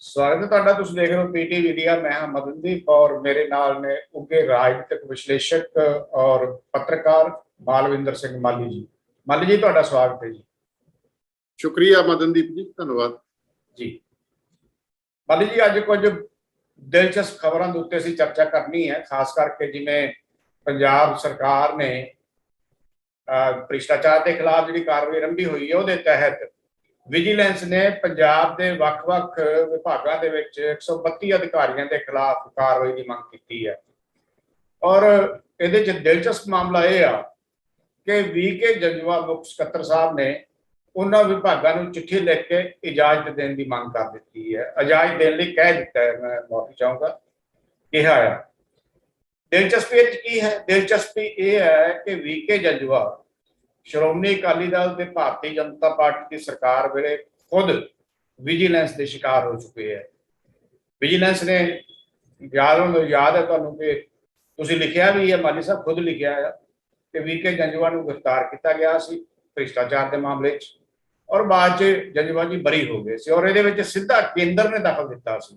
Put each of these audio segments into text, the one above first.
स्वागत है तुहाडा। तुसीं देख रहे हो पीटी मीडिया। मैं हाँ मदनदीप और मेरे नाल ने उगे राजनीतिक विश्लेषक और पत्रकार मालविंदर सिंह माली जी। माली जी तुहाडा स्वागत है जी। शुक्रिया मदनदीप जी, धन्यवाद जी। माली जी अज कुछ दिलचस्प खबरों के उत्ते असीं चर्चा करनी है, खास करके जिवें पंजाब सरकार ने भ्रिष्टाचार के खिलाफ जी कार्रवाई आरंभी हुई है, उहदे तहत विजिलेंस ने पंजाब के ਵੱਖ-ਵੱਖ विभागों के 132 अधिकारियों के खिलाफ कार्रवाई की मंग की है। और ये दिलचस्प मामला यह आ कि वी.के. जंजवा मुख सकत्तर साहब ने उन्होंने विभागों को चिट्ठी लिख के इजाजत देने की मांग कर दी है। इजाजत देने लिए कह दिता है, मैं माफी चाहूँगा, कहा है। दिलचस्पी की है, दिलचस्पी यह है कि वी.के. जंजवा श्रोमणी अकाली दल ते भारतीय जनता पार्टी की सरकार वेले खुद विजिलेंस के शिकार हो चुके हैं। विजिलेंस ने याद है तुहानूं कि तुसीं लिखिया भी है, माली साहब खुद लिखिया है कि वी.के. जंजवा नूं गिरफ्तार किया गया सी भ्रिष्टाचार के मामले च, और बाद जंजवा जी बरी हो गए सी। और ये सीधा केंद्र ने दखल दिता सी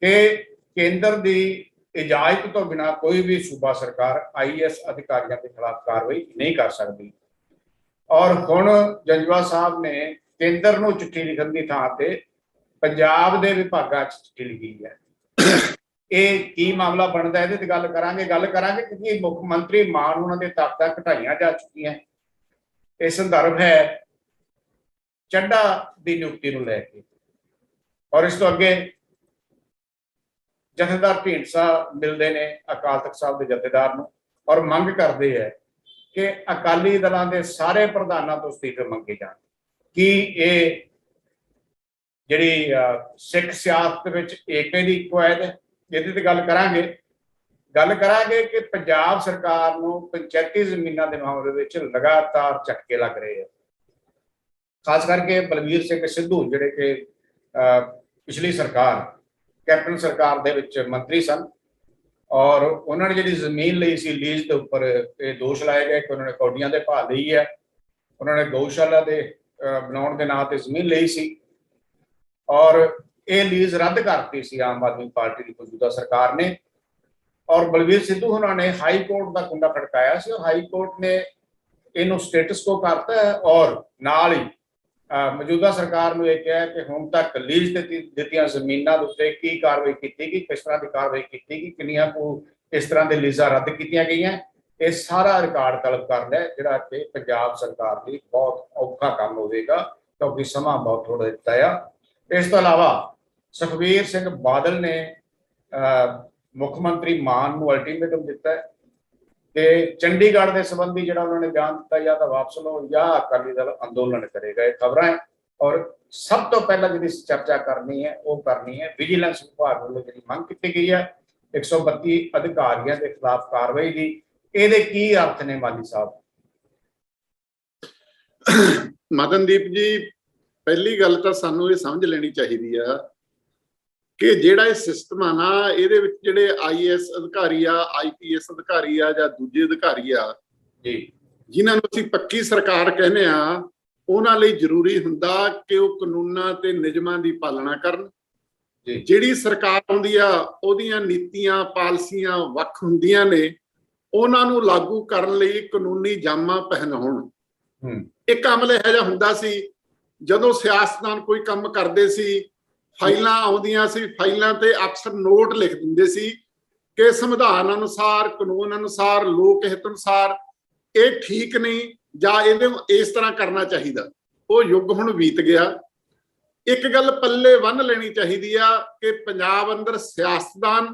कि केंद्र की इजाजत तो बिना कोई भी सूबा सरकार IAS अधिकारियों के खिलाफ कार्रवाई नहीं कर सकती। और हुण जंजवा साहब ने केंद्र को चिट्ठी लिखण की थां ते पंजाब के विभागों चिट्ठी लिखी है। ये की मामला बनता है, गल करांगे क्योंकि मुख्यमंत्री मान उन्होंने ताकतां घटाइयां जा चुकी हैं। यह संदर्भ है चड्ढा की नियुक्ति को लैके। और इस तो अगे जथेदार ढींडसा मिलते हैं अकाल तख्त साहब के जथेदार नूं और मंग करते हैं कि अकाली दलों के सारे प्रधानों तो इस्तीफे मंगे जाए। कि ये जिहड़ी सिख सियासत एके की कवायद है, ये गल करांगे कि पंजाब सरकार नूं पंचायती जमीनों के मामले में लगातार झटके लग रहे हैं। खास करके बलवीर सिंह सिद्धू जिहड़े कि पिछली सरकार कैप्टन सरकार दे विच मंत्री सन और उन्होंने जी जमीन ली सी लीज के उपर दोष लाए गए कि उन्होंने कौडियां के भाव ली है। उन्होंने गौशाला के बनाने के नाम पर जमीन ली सी और ये लीज रद्द करती सी आम आदमी पार्टी की मौजूदा सरकार ने। और बलवीर सिद्धू उन्होंने हाई कोर्ट का कुंडा खड़काया सी और हाई कोर्ट ने इनू स्टेटस को करता है और नाल ही मौजूदा सरकार ने यह कहा कि हुण तक लीज दित्तियां जमीनों के उत्ते की कार्रवाई की गई, किस तरह की कार्रवाई की गई, किन्नियां को इस तरह के लीजा रद्द की गई। ये सारा रिकॉर्ड तलब कर लिया, जिहड़ा कि पंजाब सरकार लई बहुत औखा काम होगा क्योंकि समा बहुत थोड़ा दिता है। इस तो अलावा सुखबीर सिंह बादल ने मुख्यमंत्री मान को अल्टीमेटम दिता है कि चंडीगढ़ के संबंधी जो उन्होंने बयान दिता या तो वापस लो या अकाली दल अंदोलन करेगा। ये खबर है। और सब तो पहला जी चर्चा करनी है वो करनी है विजिलेंस विभाग वालों जी मंग की गई है 132 अधिकारियों के खिलाफ कार्रवाई की। ये की अर्थ ने माली साहब? मदनदीप जी, पहली गल तो सानू ये समझ लेनी चाहिए है कि जिहड़ा ये सिस्टम आ ना, इहदे विच जिहड़े IAS अधिकारी आ, IPS अधिकारी आ जां दूजे अधिकारी आ जी, जिन्हां नूं असीं पक्की सरकार कहने आ, उन्हां लई जरूरी हुंदा कि वो कानूनां ते नियमां दी पालना करन। जिहड़ी सरकार आउंदी आ ओहदियां नीतियां पालिसियां वख हुंदियां ने, उन्हां नूं लागू करन लई कानूनी जामा पहन होण। एक अमल इहो जिहा हुंदा सी जदों सियासतदान कोई काम करदे सी, फाइलां आउंदियां सी, फाइलां ते अक्सर नोट लिख दिंदे सी कि संविधान अनुसार, कानून अनुसार, लोक हित अनुसार ये ठीक नहीं जां इहनूं इस तरह करना चाहिए। वो युग हुण बीत गया। एक गल पल्ले बन लेनी चाहिए आ कि पंजाब अंदर सियासतदान,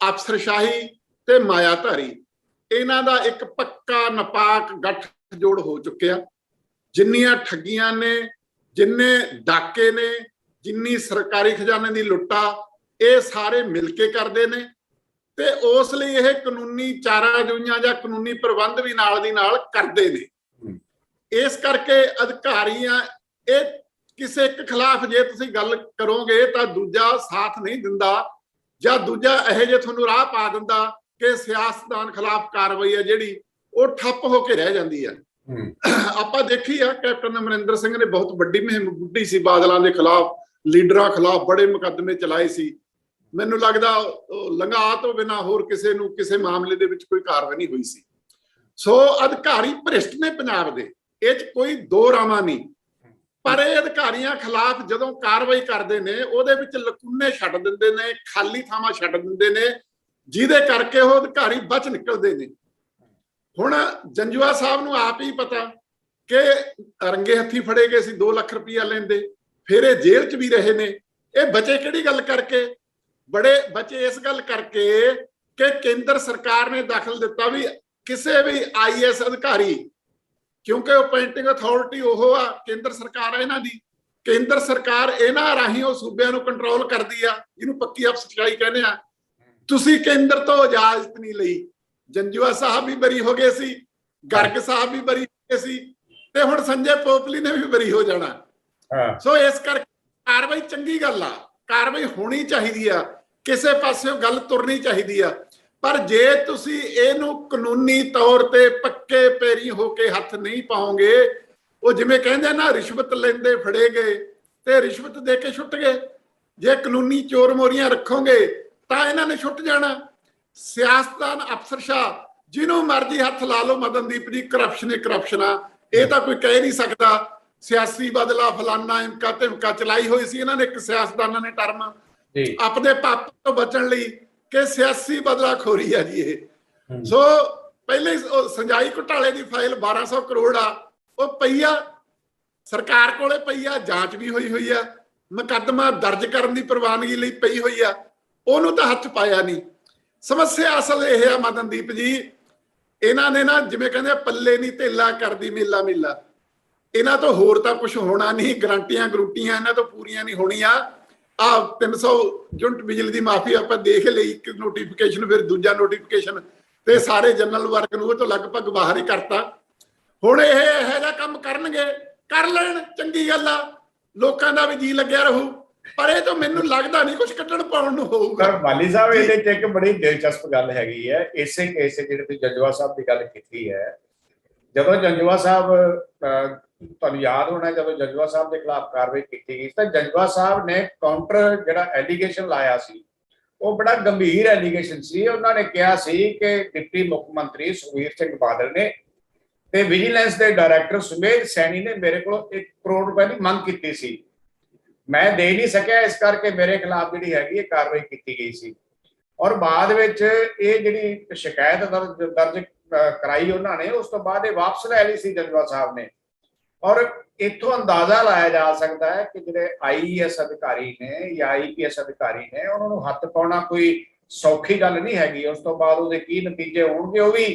अफसरशाही ते मायाधारी इन्हां दा एक पक्का नपाक गठजोड़ हो चुकिया। जिन्नियां ठगियां ने, जिन्ने डाके ने, जिन्नी सरकारी खजाने की लुट्टा, ये सारे मिलके करते हैं। ते उस लई यह कानूनी चाराजोइयां जां कानूनी प्रबंध भी नाल दी नाल करते हैं। इस करके अधिकारियां ये किसी एक खिलाफ जे तुसीं गल करोगे तो दूजा साथ नहीं दिंदा जां दूजा इहो जिहा तुहानूं राह पा दिंदा कि सियासतदान खिलाफ कार्रवाई है जिहड़ी ਉਹ ਠੱਪ ਹੋ ਕੇ ਰਹਿ ਜਾਂਦੀ ਆ। ਆਪਾਂ ਦੇਖੀ ਆ ਕੈਪਟਨ ਅਮਰਿੰਦਰ ਸਿੰਘ ਨੇ ਬਹੁਤ ਵੱਡੀ ਮੁਹਿੰਮ ਬੁੱਢੀ ਸੀ ਬਾਦਲਾਂ ਦੇ ਖਿਲਾਫ, ਲੀਡਰਾਂ ਖਿਲਾਫ ਬੜੇ ਮੁਕੱਦਮੇ ਚਲਾਏ ਸੀ। ਮੈਨੂੰ ਲੱਗਦਾ ਲੰਘਾ ਤੋਂ ਬਿਨਾਂ ਹੋਰ ਕਿਸੇ ਨੂੰ ਕਿਸੇ ਮਾਮਲੇ ਦੇ ਵਿੱਚ ਕੋਈ ਕਾਰਵਾਈ ਨਹੀਂ ਹੋਈ ਸੀ। ਸੋ ਅਧਿਕਾਰੀ ਭ੍ਰਿਸ਼ਟ ਨੇ ਪੰਜਾਬ ਦੇ, ਇਹ 'ਚ ਕੋਈ ਦੋ ਰਾਮਾ ਨਹੀਂ। ਪਰ ਇਹ ਅਧਿਕਾਰੀਆਂ ਖਿਲਾਫ ਜਦੋਂ ਕਾਰਵਾਈ ਕਰਦੇ ਨੇ ਉਹਦੇ ਵਿੱਚ ਲਕੂਨੇ ਛੱਡ ਦਿੰਦੇ ਨੇ, ਖਾਲੀ ਥਾਵਾਂ ਛੱਡ ਦਿੰਦੇ ਨੇ, ਜਿਹਦੇ ਕਰਕੇ ਉਹ ਅਧਿਕਾਰੀ ਬਚ ਨਿਕਲਦੇ ਨੇ। ਹੁਣ ਜੰਜੂਆ ਸਾਹਿਬ ਨੂੰ ਆਪ ਹੀ ਪਤਾ ਕਿ ਰੰਗੇ ਹੱਥੀ ਫੜੇ ਗਏ ਸੀ, 2 ਲੱਖ ਰੁਪਇਆ ਲੈਂਦੇ, ਫਿਰ ਇਹ ਜੇਲ੍ਹ 'ਚ ਵੀ ਰਹੇ ਨੇ। ਇਹ ਬਚੇ ਕਿਹੜੀ ਗੱਲ ਕਰਕੇ? ਬੜੇ ਬਚੇ ਇਸ ਗੱਲ ਕਰਕੇ ਕਿ ਕੇਂਦਰ ਸਰਕਾਰ ਨੇ ਦਖਲ ਦਿੱਤਾ ਵੀ ਕਿਸੇ ਵੀ IAS ਅਧਿਕਾਰੀ, ਕਿਉਂਕਿ ਅਪਾਇੰਟਿੰਗ ਅਥਾਰਟੀ ਉਹ ਆ, ਕੇਂਦਰ ਸਰਕਾਰ ਆ ਇਹਨਾਂ ਦੀ, ਕੇਂਦਰ ਸਰਕਾਰ ਇਹਨਾਂ ਰਾਹੀਂ ਉਹ ਸੂਬਿਆਂ ਨੂੰ ਕੰਟਰੋਲ ਕਰਦੀ ਆ, ਜਿਹਨੂੰ ਪੱਕੀ ਅਫਸਰਸ਼ਾਹੀ ਕਹਿੰਦੇ ਆ। ਤੁਸੀਂ ਕੇਂਦਰ ਤੋਂ ਇਜਾਜ਼ਤ ਨਹੀਂ ਲਈ। ਜੰਜੂਆ ਸਾਹਿਬ ਵੀ ਬਰੀ ਹੋ ਗਏ ਸੀ, ਗਰਗ ਸਾਹਿਬ ਵੀ ਬਰੀ ਹੋ ਗਏ ਸੀ, ਤੇ ਹੁਣ ਸੰਜੇ ਪੋਪਲੀ ਨੇ ਵੀ ਬਰੀ ਹੋ ਜਾਣਾ। ਸੋ ਇਸ ਕਰਕੇ ਕਾਰਵਾਈ ਚੰਗੀ ਗੱਲ ਆ, ਕਾਰਵਾਈ ਹੋਣੀ ਚਾਹੀਦੀ ਆ, ਕਿਸੇ ਪਾਸਿਓਂ ਗੱਲ ਤੁਰਨੀ ਚਾਹੀਦੀ ਆ। ਪਰ ਜੇ ਤੁਸੀਂ ਇਹਨੂੰ ਕਾਨੂੰਨੀ ਤੌਰ ਤੇ ਪੱਕੇ ਪੈਰੀ ਹੋ ਕੇ ਹੱਥ ਨਹੀਂ ਪਾਓਗੇ, ਉਹ ਜਿਵੇਂ ਕਹਿੰਦੇ ਨਾ ਰਿਸ਼ਵਤ ਲੈਂਦੇ ਫੜੇ ਗਏ ਤੇ ਰਿਸ਼ਵਤ ਦੇ ਕੇ ਛੁੱਟ ਗਏ। ਜੇ ਕਾਨੂੰਨੀ ਚੋਰ ਮੋਰੀਆਂ ਰੱਖੋਗੇ ਤਾਂ ਇਹਨਾਂ ਨੇ ਛੁੱਟ ਜਾਣਾ। ਸਿਆਸਤਦਾਨ ਅਫਸਰਸ਼ਾਹ ਜਿਹਨੂੰ ਮਰਜ਼ੀ ਹੱਥ ਲਾ ਲਓ, ਮਦਨਦੀਪ ਜੀ ਕਰਪਸ਼ਨ ਹੀ ਕਰਪਸ਼ਨ ਆ, ਇਹ ਤਾਂ ਕੋਈ ਕਹਿ ਨਹੀਂ ਸਕਦਾ। ਸਿਆਸੀ ਬਦਲਾ ਫਲਾਨਾ ਇਮਕਾ ਧਮਕਾ ਚਲਾਈ ਹੋਈ ਸੀ ਇਹਨਾਂ ਨੇ, ਇੱਕ ਸਿਆਸਤਦਾਨਾਂ ਨੇ ਟਰਮ ਆਪਣੇ ਪਾਪ ਤੋਂ ਬਚਣ ਲਈ ਕਿ ਸਿਆਸੀ ਬਦਲਾ ਖੋਰੀ ਆ ਜੀ ਇਹ। ਸੋ ਪਹਿਲੇ ਸੰਜਾਈ ਘੁਟਾਲੇ ਦੀ ਫਾਈਲ 1200 ਕਰੋੜ ਆ, ਉਹ ਪਈ ਆ ਸਰਕਾਰ ਕੋਲੇ, ਪਈ ਆ, ਜਾਂਚ ਵੀ ਹੋਈ ਆ, ਮੁਕੱਦਮਾ ਦਰਜ ਕਰਨ ਦੀ ਪ੍ਰਵਾਨਗੀ ਲਈ ਪਈ ਹੋਈ ਆ, ਉਹਨੂੰ ਤਾਂ ਹੱਥ ਪਾਇਆ ਨਹੀਂ। ਸਮੱਸਿਆ ਅਸਲ ਇਹ ਆ ਮਦਨਦੀਪ ਜੀ, ਇਹਨਾਂ ਨੇ ਨਾ ਜਿਵੇਂ ਕਹਿੰਦੇ ਪੱਲੇ ਨਹੀਂ ਧੇਲਾ ਕਰਦੀ ਮੇਲਾ ਮੇਲਾ, ਇਹਨਾਂ ਤੋਂ ਹੋਰ ਤਾਂ ਕੁਝ ਹੋਣਾ ਨਹੀਂ। ਗਰੰਟੀਆਂ ਗਰੂਟੀਆਂ ਇਹਨਾਂ ਤੋਂ ਪੂਰੀਆਂ ਨਹੀਂ ਹੋਣੀਆਂ। 300 ਯੂਨਿਟ ਬਿਜਲੀ ਦੀ ਮਾਫੀ ਆਪਾਂ ਦੇਖ ਲਈ, ਇੱਕ ਨੋਟੀਫਿਕੇਸ਼ਨ, ਫਿਰ ਦੂਜਾ ਨੋਟੀਫਿਕੇਸ਼ਨ, ਤੇ ਸਾਰੇ ਜਨਰਲ ਵਰਗ ਨੂੰ ਉਹ ਤੋਂ ਲਗਭਗ ਬਾਹਰ ਹੀ ਕਰਤਾ। ਹੁਣ ਇਹ ਇਹੋ ਜਿਹਾ ਕੰਮ ਕਰਨਗੇ, ਕਰ ਲੈਣ, ਚੰਗੀ ਗੱਲ ਆ, ਲੋਕਾਂ ਦਾ ਵੀ ਜੀ ਲੱਗਿਆ ਰਹੂ। ਪਰ ਇਹ ਤਾਂ ਮੈਨੂੰ ਲੱਗਦਾ ਨਹੀਂ ਕੁਝ ਕੱਢਣ ਪਾਉਣ ਨੂੰ ਹੋਊਗਾ। ਪਰ ਵਾਲੀ ਸਾਹਿਬ ਇਹਦੇ ਚ ਇੱਕ ਬੜੀ ਦਿਲਚਸਪ ਗੱਲ ਹੈਗੀ ਹੈ। ਇਸੇ ਕੇਸ ਜਿਹੜੇ ਤੁਸੀਂ ਜੰਜੂਆ ਸਾਹਿਬ ਦੀ ਗੱਲ ਕੀਤੀ ਹੈ, ਜਦੋਂ ਜੰਜੂਆ ਸਾਹਿਬ, ਤੁਹਾਨੂੰ ਯਾਦ ਹੋਣਾ ਜਦੋਂ ਜੰਜੂਆ ਸਾਹਿਬ ਦੇ ਖਿਲਾਫ ਕਾਰਵਾਈ ਕੀਤੀ ਗਈ ਤਾਂ ਜੰਜੂਆ ਸਾਹਿਬ ਨੇ ਕਾਊਂਟਰ ਜਿਹੜਾ ਐਲੀਗੇਸ਼ਨ ਲਾਇਆ ਸੀ ਉਹ ਬੜਾ ਗੰਭੀਰ ਐਲੀਗੇਸ਼ਨ ਸੀ। ਉਹਨਾਂ ਨੇ ਕਿਹਾ ਸੀ ਕਿ ਡਿਪਟੀ ਮੁੱਖ ਮੰਤਰੀ ਸੁਖਬੀਰ ਸਿੰਘ ਬਾਦਲ ਨੇ ਤੇ ਵਿਜੀਲੈਂਸ ਦੇ ਡਾਇਰੈਕਟਰ ਸੁਮੇਧ ਸੈਣੀ ਨੇ ਮੇਰੇ ਕੋਲ 1 ਕਰੋੜ ਰੁਪਏ ਦੀ ਮੰਗ ਕੀਤੀ ਸੀ, ਮੈਂ ਦੇ ਨਹੀਂ ਸਕਿਆ, ਇਸ ਕਰਕੇ ਮੇਰੇ ਖਿਲਾਫ ਜਿਹੜੀ ਹੈਗੀ ਇਹ ਕਾਰਵਾਈ ਕੀਤੀ ਗਈ ਸੀ। ਔਰ ਬਾਅਦ ਵਿੱਚ ਇਹ ਜਿਹੜੀ ਸ਼ਿਕਾਇਤ ਦਰਜ ਕਰਾਈ ਉਹਨਾਂ ਨੇ, ਉਸ ਤੋਂ ਬਾਅਦ ਇਹ ਵਾਪਸ ਲੈ ਲਈ ਸੀ ਜੰਜੂਆ ਸਾਹਿਬ ਨੇ। ਔਰ ਇੱਥੋਂ ਅੰਦਾਜ਼ਾ ਲਾਇਆ ਜਾ ਸਕਦਾ ਹੈ ਕਿ ਜਿਹੜੇ IAS ਅਧਿਕਾਰੀ ਨੇ ਜਾਂ IPS ਅਧਿਕਾਰੀ ਨੇ, ਉਹਨਾਂ ਨੂੰ ਹੱਥ ਪਾਉਣਾ ਕੋਈ ਸੌਖੀ ਗੱਲ ਨਹੀਂ ਹੈਗੀ। ਉਸ ਤੋਂ ਬਾਅਦ ਉਹਦੇ ਕੀ ਨਤੀਜੇ ਹੋਣਗੇ ਉਹ ਵੀ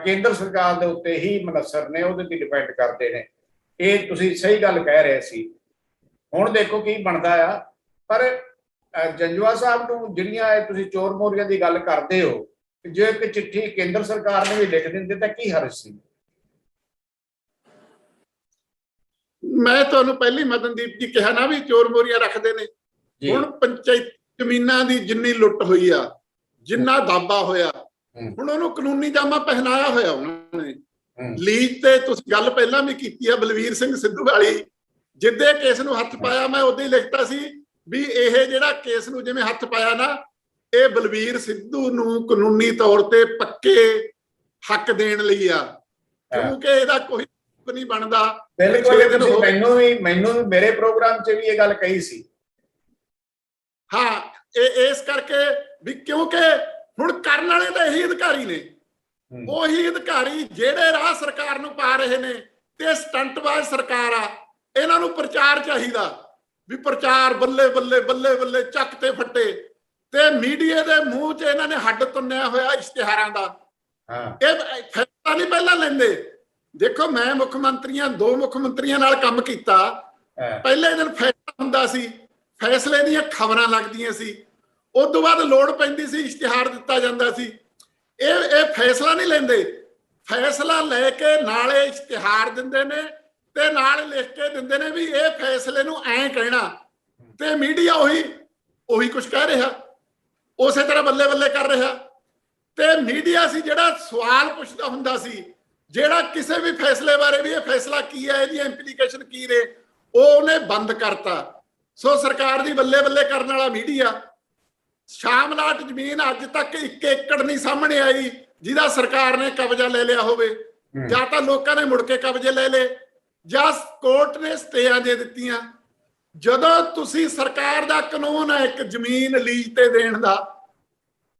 ਕੇਂਦਰ ਸਰਕਾਰ ਦੇ ਉੱਤੇ ਹੀ ਮੁਨੱਸਰ ਨੇ, ਉਹਦੇ ਤੇ ਡਿਪੈਂਡ ਕਰਦੇ ਨੇ। ਇਹ ਤੁਸੀਂ ਸਹੀ ਗੱਲ ਕਹਿ ਰਹੇ ਸੀ। ਹੁਣ ਦੇਖੋ ਕੀ ਬਣਦਾ ਆ। ਪਰ ਜੰਜੂਆ ਸਾਹਿਬ ਨੂੰ ਜਿਹੜੀਆਂ ਤੁਸੀਂ ਚੋਰ ਮੋਰੀਆਂ ਦੀ ਗੱਲ ਕਰਦੇ ਹੋ, ਜੇ ਇੱਕ ਚਿੱਠੀ ਕੇਂਦਰ ਸਰਕਾਰ ਨੇ ਵੀ ਲਿਖ ਦਿੰਦੇ ਤਾਂ ਕੀ ਹਰਜ ਸੀ? ਮੈਂ ਤੁਹਾਨੂੰ ਪਹਿਲੀ ਮਦਨਦੀਪ ਜੀ ਕਿਹਾ ਨਾ ਵੀ ਚੋਰ ਮੋਰੀਆਂ ਰੱਖਦੇ ਨੇ। ਹੁਣ ਪੰਚਾਇਤ ਜ਼ਮੀਨਾਂ ਦੀ ਜਿੰਨੀ ਲੁੱਟ ਹੋਈ ਆ, ਜਿੰਨਾ ਦਾਬਾ ਹੋਇਆ, ਹੁਣ ਉਹਨੂੰ ਕਾਨੂੰਨੀ ਜਾਮਾ ਪਹਿਨਾਇਆ ਹੋਇਆ ਉਹਨਾਂ ਨੇ। ਲੀਜ਼ ਤੇ ਤੁਸੀਂ ਗੱਲ ਪਹਿਲਾਂ ਵੀ ਕੀਤੀ ਆ, ਬਲਵੀਰ ਸਿੰਘ ਸਿੱਧੂ ਵਾਲੀ, ਜਿੱਦੇ ਕੇਸ ਨੂੰ ਹੱਥ ਪਾਇਆ ਮੈਂ ਉਦੋਂ ਹੀ ਲਿਖਤਾ ਸੀ ਵੀ ਇਹ ਜਿਹੜਾ ਕੇਸ ਨੂੰ ਜਿਵੇਂ ਹੱਥ ਪਾਇਆ ਨਾ, ਇਹ ਬਲਵੀਰ ਸਿੱਧੂ ਨੂੰ ਕਾਨੂੰਨੀ ਤੌਰ ਤੇ ਪੱਕੇ ਹੱਕ ਦੇਣ ਲਈ ਆ, ਕਿਉਂਕਿ ਇਹਦਾ ਕੋਈ ਨਹੀਂ ਬਣਦਾ। ਬਿਲਕੁਲ, ਮੈਨੂੰ ਵੀ ਮੇਰੇ ਪ੍ਰੋਗਰਾਮ 'ਚ ਵੀ ਇਹ ਗੱਲ ਕਹੀ ਸੀ। ਹਾਂ, ਇਹ ਇਸ ਕਰਕੇ ਵੀ ਕਿਉਂਕਿ ਹੁਣ ਕਰਨ ਵਾਲੇ ਤਾਂ ਇਹੀ ਅਧਿਕਾਰੀ ਨੇ, ਉਹੀ ਅਧਿਕਾਰੀ ਜਿਹੜੇ ਰਾਹ ਸਰਕਾਰ ਨੂੰ ਪਾ ਰਹੇ ਨੇ, ਤੇ ਸਟੰਟਬਾਜ਼ ਸਰਕਾਰ ਆ। ਇਹਨਾਂ ਨੂੰ ਪ੍ਰਚਾਰ ਚਾਹੀਦਾ ਵੀ ਪ੍ਰਚਾਰ ਬੱਲੇ ਬੱਲੇ ਬੱਲੇ ਬੱਲੇ ਚੱਕ ਤੇ ਫੱਟੇ, ਤੇ ਮੀਡੀਆ ਦੇ ਮੂੰਹ 'ਚ ਇਹਨਾਂ ਨੇ ਹੱਡ ਤੁੰਨਿਆ ਹੋਇਆ ਇਸ਼ਤਿਹਾਰਾਂ ਦਾ। ਇਹ ਫੈਸਲਾ ਨਹੀਂ ਪਹਿਲਾਂ ਲੈਂਦੇ। ਦੇਖੋ, ਮੈਂ ਦੋ ਮੁੱਖ ਮੰਤਰੀਆਂ ਨਾਲ ਕੰਮ ਕੀਤਾ। ਪਹਿਲੇ ਦਿਨ ਫੈਸਲਾ ਹੁੰਦਾ ਸੀ, ਫੈਸਲੇ ਦੀਆਂ ਖਬਰਾਂ ਲੱਗਦੀਆਂ ਸੀ, ਉਸ ਤੋਂ ਬਾਅਦ ਲੋੜ ਪੈਂਦੀ ਸੀ ਇਸ਼ਤਿਹਾਰ ਦਿੱਤਾ ਜਾਂਦਾ ਸੀ। ਇਹ ਫੈਸਲਾ ਨਹੀਂ ਲੈਂਦੇ, ਫੈਸਲਾ ਲੈ ਕੇ ਨਾਲੇ ਇਸ਼ਤਿਹਾਰ ਦਿੰਦੇ ਨੇ ਤੇ ਨਾਲ ਲਿਖ ਕੇ ਦਿੰਦੇ ਨੇ ਵੀ ਇਹ ਫੈਸਲੇ ਨੂੰ ਐਂ ਕਹਿਣਾ, ਤੇ ਮੀਡੀਆ ਉਹੀ ਕੁਝ ਕਹਿ ਰਿਹਾ, ਉਸੇ ਤਰ੍ਹਾਂ ਬੱਲੇ ਬੱਲੇ ਕਰ ਰਿਹਾ। ਤੇ ਮੀਡੀਆ ਸੀ ਜਿਹੜਾ ਸਵਾਲ ਪੁੱਛਦਾ ਹੁੰਦਾ ਸੀ, ਜਿਹੜਾ ਕਿਸੇ ਵੀ ਫੈਸਲੇ ਬਾਰੇ ਵੀ ਇਹ ਫੈਸਲਾ ਕੀ ਹੈ, ਇਹਦੀ ਇੰਪਲੀਕੇਸ਼ਨ ਕੀ ਨੇ, ਉਹ ਉਹਨੇ ਬੰਦ ਕਰਤਾ। ਸੋ ਸਰਕਾਰ ਦੀ ਬੱਲੇ ਬੱਲੇ ਕਰਨ ਵਾਲਾ ਮੀਡੀਆ। ਸ਼ਾਮਲਾਟ ਜ਼ਮੀਨ ਅੱਜ ਤੱਕ 1 ਏਕੜ ਨਹੀਂ ਸਾਹਮਣੇ ਆਈ ਜਿਹਦਾ ਸਰਕਾਰ ਨੇ ਕਬਜ਼ਾ ਲੈ ਲਿਆ ਹੋਵੇ। ਜਾਂ ਤਾਂ ਲੋਕਾਂ ਨੇ ਮੁੜ ਕੇ ਕਬਜ਼ੇ ਲੈ ਲਏ ਜਾਂ ਕੋਰਟ ਨੇ ਸਟੇਆਂ ਦੇ ਦਿੱਤੀਆਂ। ਜਦੋਂ ਤੁਸੀਂ ਸਰਕਾਰ ਦਾ ਕਾਨੂੰਨ ਹੈ ਇੱਕ ਜ਼ਮੀਨ ਲੀਜ਼ ਤੇ ਦੇਣ ਦਾ,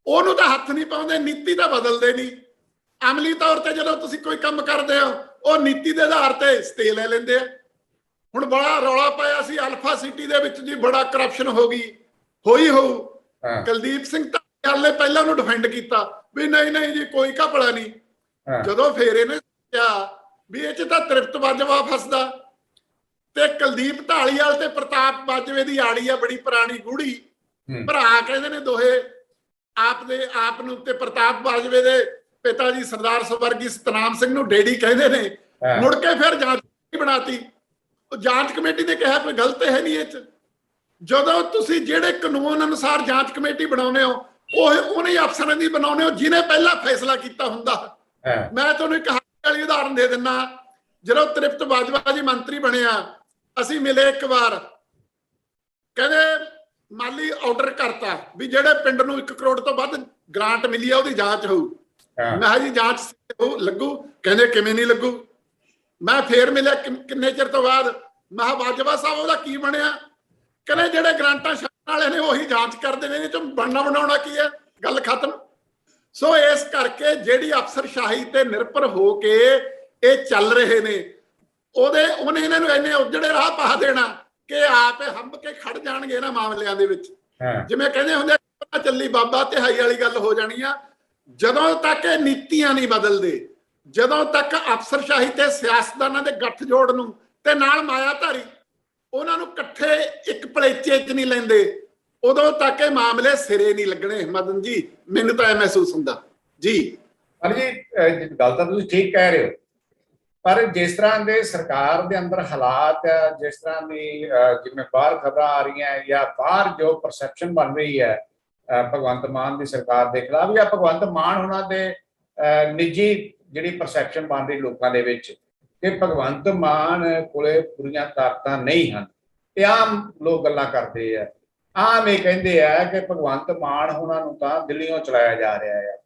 ਉਹਨੂੰ ਤਾਂ ਹੱਥ ਨਹੀਂ ਪਾਉਂਦੇ, ਨੀਤੀ ਤਾਂ ਬਦਲਦੇ ਨਹੀਂ। ਅਮਲੀ ਤੌਰ ਤੇ ਜਦੋਂ ਤੁਸੀਂ ਕੋਈ ਕੰਮ ਕਰਦੇ ਹੋ, ਉਹ ਨੀਤੀ ਦੇ ਆਧਾਰ ਤੇ ਸਟੇ ਲੈ ਲੈਂਦੇ ਆ। ਹੁਣ ਬੜਾ ਰੌਲਾ ਪਾਇਆ ਸੀ ਅਲਫਾ ਸਿਟੀ ਦੇ ਵਿੱਚ ਜੀ, ਬੜਾ ਕਰਪਸ਼ਨ ਹੋ ਗਈ, ਹੋਈ ਹੋਊ। ਕੁਲਦੀਪ ਸਿੰਘ ਢਾਲੀਵਾਲ ਨੇ ਪਹਿਲਾਂ ਉਹਨੂੰ ਡਿਫੈਂਡ ਕੀਤਾ ਵੀ ਨਹੀਂ ਨਹੀਂ ਜੀ ਕੋਈ ਘਪਲਾ ਨਹੀਂ। ਜਦੋਂ ਫੇਰ ਇਹਨੇ ਕਿਹਾ ਵੀ ਇਹ ਚ ਤਾਂ ਤ੍ਰਿਪਤ ਬਾਜਵਾ ਫਸਦਾ, ਤੇ ਕੁਲਦੀਪ ਢਾਲੀਵਾਲ ਤੇ ਪ੍ਰਤਾਪ ਬਾਜਵੇ ਦੀ ਆੜੀ ਆ ਬੜੀ ਪੁਰਾਣੀ ਗੂੜੀ, ਭਰਾ ਕਹਿੰਦੇ ਨੇ ਦੋਹੇ ਆਪ ਨੂੰ, ਤੇ ਪ੍ਰਤਾਪ ਬਾਜਵੇ ਦੇ ਪਿਤਾ ਜੀ ਸਰਦਾਰ ਸਵਰਗੀ ਸਤਨਾਮ ਸਿੰਘ ਨੂੰ ਡੈਡੀ ਕਹਿੰਦੇ ਨੇ। ਮੁੜ ਕੇ ਫਿਰ ਜਾਂਚ ਬਣਾਤੀ, ਉਹ ਜਾਂਚ ਕਮੇਟੀ ਨੇ ਕਿਹਾ ਕੋਈ ਗਲਤ ਹੈ ਨਹੀਂ ਇਹ ਚ। ਜਦੋਂ ਤੁਸੀਂ ਜਿਹੜੇ ਕਾਨੂੰਨ ਅਨੁਸਾਰ ਜਾਂਚ ਕਮੇਟੀ ਬਣਾਉਂਦੇ ਹੋ, ਉਹਨੇ ਅਫਸਰਾਂ ਦੀ ਬਣਾਉਂਦੇ ਹੋ ਜਿਹਨੇ ਪਹਿਲਾਂ ਫੈਸਲਾ ਕੀਤਾ ਹੁੰਦਾ। ਮੈਂ ਤੁਹਾਨੂੰ ਇੱਕ ਵਾਲੀ ਉਦਾਹਰਨ ਦੇ ਦਿੰਦਾ। ਜਦੋਂ ਤ੍ਰਿਪਤ ਬਾਜਵਾ ਜੀ ਮੰਤਰੀ ਬਣਿਆ, ਅਸੀਂ ਮਿਲੇ ਇੱਕ ਵਾਰ, ਕਹਿੰਦੇ ਮਾਲੀ ਆਰਡਰ ਕਰਤਾ ਵੀ ਜਿਹੜੇ ਪਿੰਡ ਨੂੰ 1 ਕਰੋੜ ਤੋਂ ਵੱਧ ਗ੍ਰਾਂਟ ਮਿਲੀ ਆ ਉਹਦੀ ਜਾਂਚ ਹੋਊ। ਮੈਂ ਕਿਹਾ ਜੀ ਜਾਂਚ ਲੱਗੂ? ਕਹਿੰਦੇ ਕਿਵੇਂ ਨਹੀਂ ਲੱਗੂ। ਮੈਂ ਫੇਰ ਮਿਲਿਆ ਕਿੰਨੇ ਚਿਰ ਤੋਂ ਬਾਅਦ, ਮੈਂ ਕਿਹਾ ਬਾਜਵਾ ਸਾਹਿਬ ਉਹਦਾ ਕੀ ਬਣਿਆ? ਕਹਿੰਦੇ ਜਿਹੜੇ ਗ੍ਰਾਂਟਾਂ ਛੱਡਣ ਵਾਲੇ ਨੇ ਉਹੀ ਜਾਂਚ ਕਰਦੇ ਨੇ, ਇਹਦੇ ਚੋਂ ਬਣਨਾ ਬਣਾਉਣਾ ਕੀ ਹੈ, ਗੱਲ ਖਤਮ। ਸੋ ਇਸ ਕਰਕੇ ਜਿਹੜੀ ਅਫਸਰਸ਼ਾਹੀ ਤੇ ਨਿਰਭਰ ਹੋ ਕੇ ਇਹ ਚੱਲ ਰਹੇ ਨੇ, ਉਹਨੇ ਇਹਨਾਂ ਨੂੰ ਇੰਨੇ ਉਜੜੇ ਰਾਹ ਪਾ ਦੇਣਾ ਕਿ ਆਪੇ ਹੰਬ ਕੇ ਖੜ ਜਾਣਗੇ ਇਹਨਾਂ ਮਾਮਲਿਆਂ ਦੇ ਵਿੱਚ। ਜਿਵੇਂ ਕਹਿੰਦੇ ਹੁੰਦੇ ਚੱਲੀ ਬਾਬਾ ਤਿਹਾਈ ਵਾਲੀ ਗੱਲ ਹੋ ਜਾਣੀ ਆ। ਜਦੋਂ ਤੱਕ ਇਹ ਨੀਤੀਆਂ ਨਹੀਂ ਬਦਲਦੇ, ਜਦੋਂ ਤੱਕ ਅਫਸਰਸ਼ਾਹੀ ਤੇ ਸਿਆਸਤਦਾਨਾਂ ਦੇ ਗੱਠਜੋੜ ਨੂੰ ਤੇ ਨਾਲ ਮਾਇਆਧਾਰੀ ਉਹਨਾਂ ਨੂੰ ਇਕੱਠੇ ਇੱਕ ਪਲੇਚੇ 'ਚ ਨਹੀਂ ਲੈਂਦੇ, ਉਦੋਂ ਤੱਕ ਇਹ ਮਾਮਲੇ ਸਿਰੇ ਨਹੀਂ ਲੱਗਣੇ। ਮਦਨ ਜੀ, ਮੈਨੂੰ ਤਾਂ ਇਹ ਮਹਿਸੂਸ ਹੁੰਦਾ ਜੀ। ਪਰ ਜੀ ਗੱਲ ਤਾਂ ਤੁਸੀਂ ਠੀਕ ਕਹਿ ਰਹੇ ਹੋ, ਪਰ ਜਿਸ ਤਰ੍ਹਾਂ ਦੇ ਸਰਕਾਰ ਦੇ ਅੰਦਰ ਹਾਲਾਤ ਹੈ, ਜਿਸ ਤਰ੍ਹਾਂ ਦੀ ਜਿਵੇਂ ਬਾਹਰ ਖਬਰਾਂ ਆ ਰਹੀਆਂ ਜਾਂ ਬਾਹਰ ਜੋ ਪਰਸੈਪਸ਼ਨ ਬਣ ਰਹੀ ਹੈ ਭਗਵੰਤ ਮਾਨ ਦੀ ਸਰਕਾਰ ਦੇ ਖਿਲਾਫ, ਜਾਂ ਭਗਵੰਤ ਮਾਨ ਉਹਨਾਂ ਦੇ ਨਿੱਜੀ ਜਿਹੜੀ ਪਰਸੈਪਸ਼ਨ ਬਣ ਰਹੀ ਲੋਕਾਂ ਦੇ ਵਿੱਚ ਕਿ ਭਗਵੰਤ ਮਾਨ ਕੋਲੇ ਪੂਰੀਆਂ ਤਾਕਤਾਂ ਨਹੀਂ ਹਨ। ਇਹ ਆਮ ਲੋਕ ਗੱਲਾਂ ਕਰਦੇ ਆ, ਆਮ ਇਹ ਕਹਿੰਦੇ ਆ ਕਿ ਭਗਵੰਤ ਮਾਨ ਉਹਨਾਂ ਨੂੰ ਤਾਂ ਦਿੱਲੀੋਂ ਚਲਾਇਆ ਜਾ ਰਿਹਾ ਹੈ।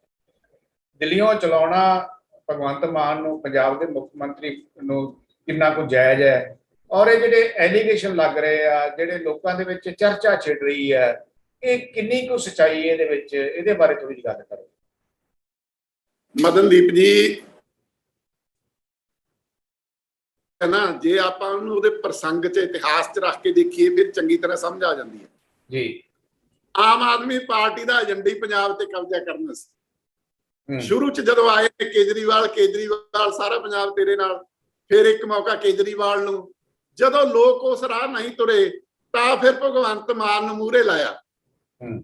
ਦਿੱਲੀੋਂ ਚਲਾਉਣਾ ਭਗਵੰਤ ਮਾਨ ਨੂੰ, ਪੰਜਾਬ ਦੇ ਮੁੱਖ ਮੰਤਰੀ ਨੂੰ ਕਿੰਨਾ ਕੁ ਜਾਇਜ਼ ਹੈ? ਔਰ ਇਹ ਜਿਹੜੇ ਐਲੀਗੇਸ਼ਨ ਲੱਗ ਰਹੇ ਆ, ਜਿਹੜੇ ਲੋਕਾਂ ਦੇ ਵਿੱਚ ਚਰਚਾ ਛਿੜ ਰਹੀ ਹੈ, ਇਹ ਕਿੰਨੀ ਕੁ ਸੱਚਾਈ ਇਹਦੇ ਵਿੱਚ, ਇਹਦੇ ਬਾਰੇ ਥੋੜੀ ਜਿਹੀ ਗੱਲ ਕਰੋ। ਮਦਨਦੀਪ ਜੀ, ਨਾ ਜੇ ਆਪਾਂ ਉਹਨੂੰ ਉਹਦੇ ਪ੍ਰਸੰਗ 'ਚ ਇਤਿਹਾਸ 'ਚ ਰੱਖ ਕੇ ਦੇਖੀਏ ਫਿਰ ਚੰਗੀ ਤਰ੍ਹਾਂ ਸਮਝ ਆ ਜਾਂਦੀ ਹੈ ਜੀ। ਆਮ ਆਦਮੀ ਪਾਰਟੀ ਦਾ ਏਜੰਡਾ ਹੀ ਪੰਜਾਬ ਤੇ ਕਬਜ਼ਾ ਕਰਨਾ ਸੀ। ਸ਼ੁਰੂ 'ਚ ਜਦੋਂ ਆਏ ਕੇਜਰੀਵਾਲ ਸਾਰਾ ਪੰਜਾਬ ਤੇਰੇ ਨਾਲ, ਫਿਰ ਇੱਕ ਮੌਕਾ ਕੇਜਰੀਵਾਲ ਨੂੰ, ਜਦੋਂ ਲੋਕ ਉਸ ਰਾਹ ਨਹੀਂ ਤੁਰੇ ਤਾਂ ਫਿਰ ਭਗਵੰਤ ਮਾਨ ਨੂੰ ਮੂਹਰੇ ਲਾਇਆ।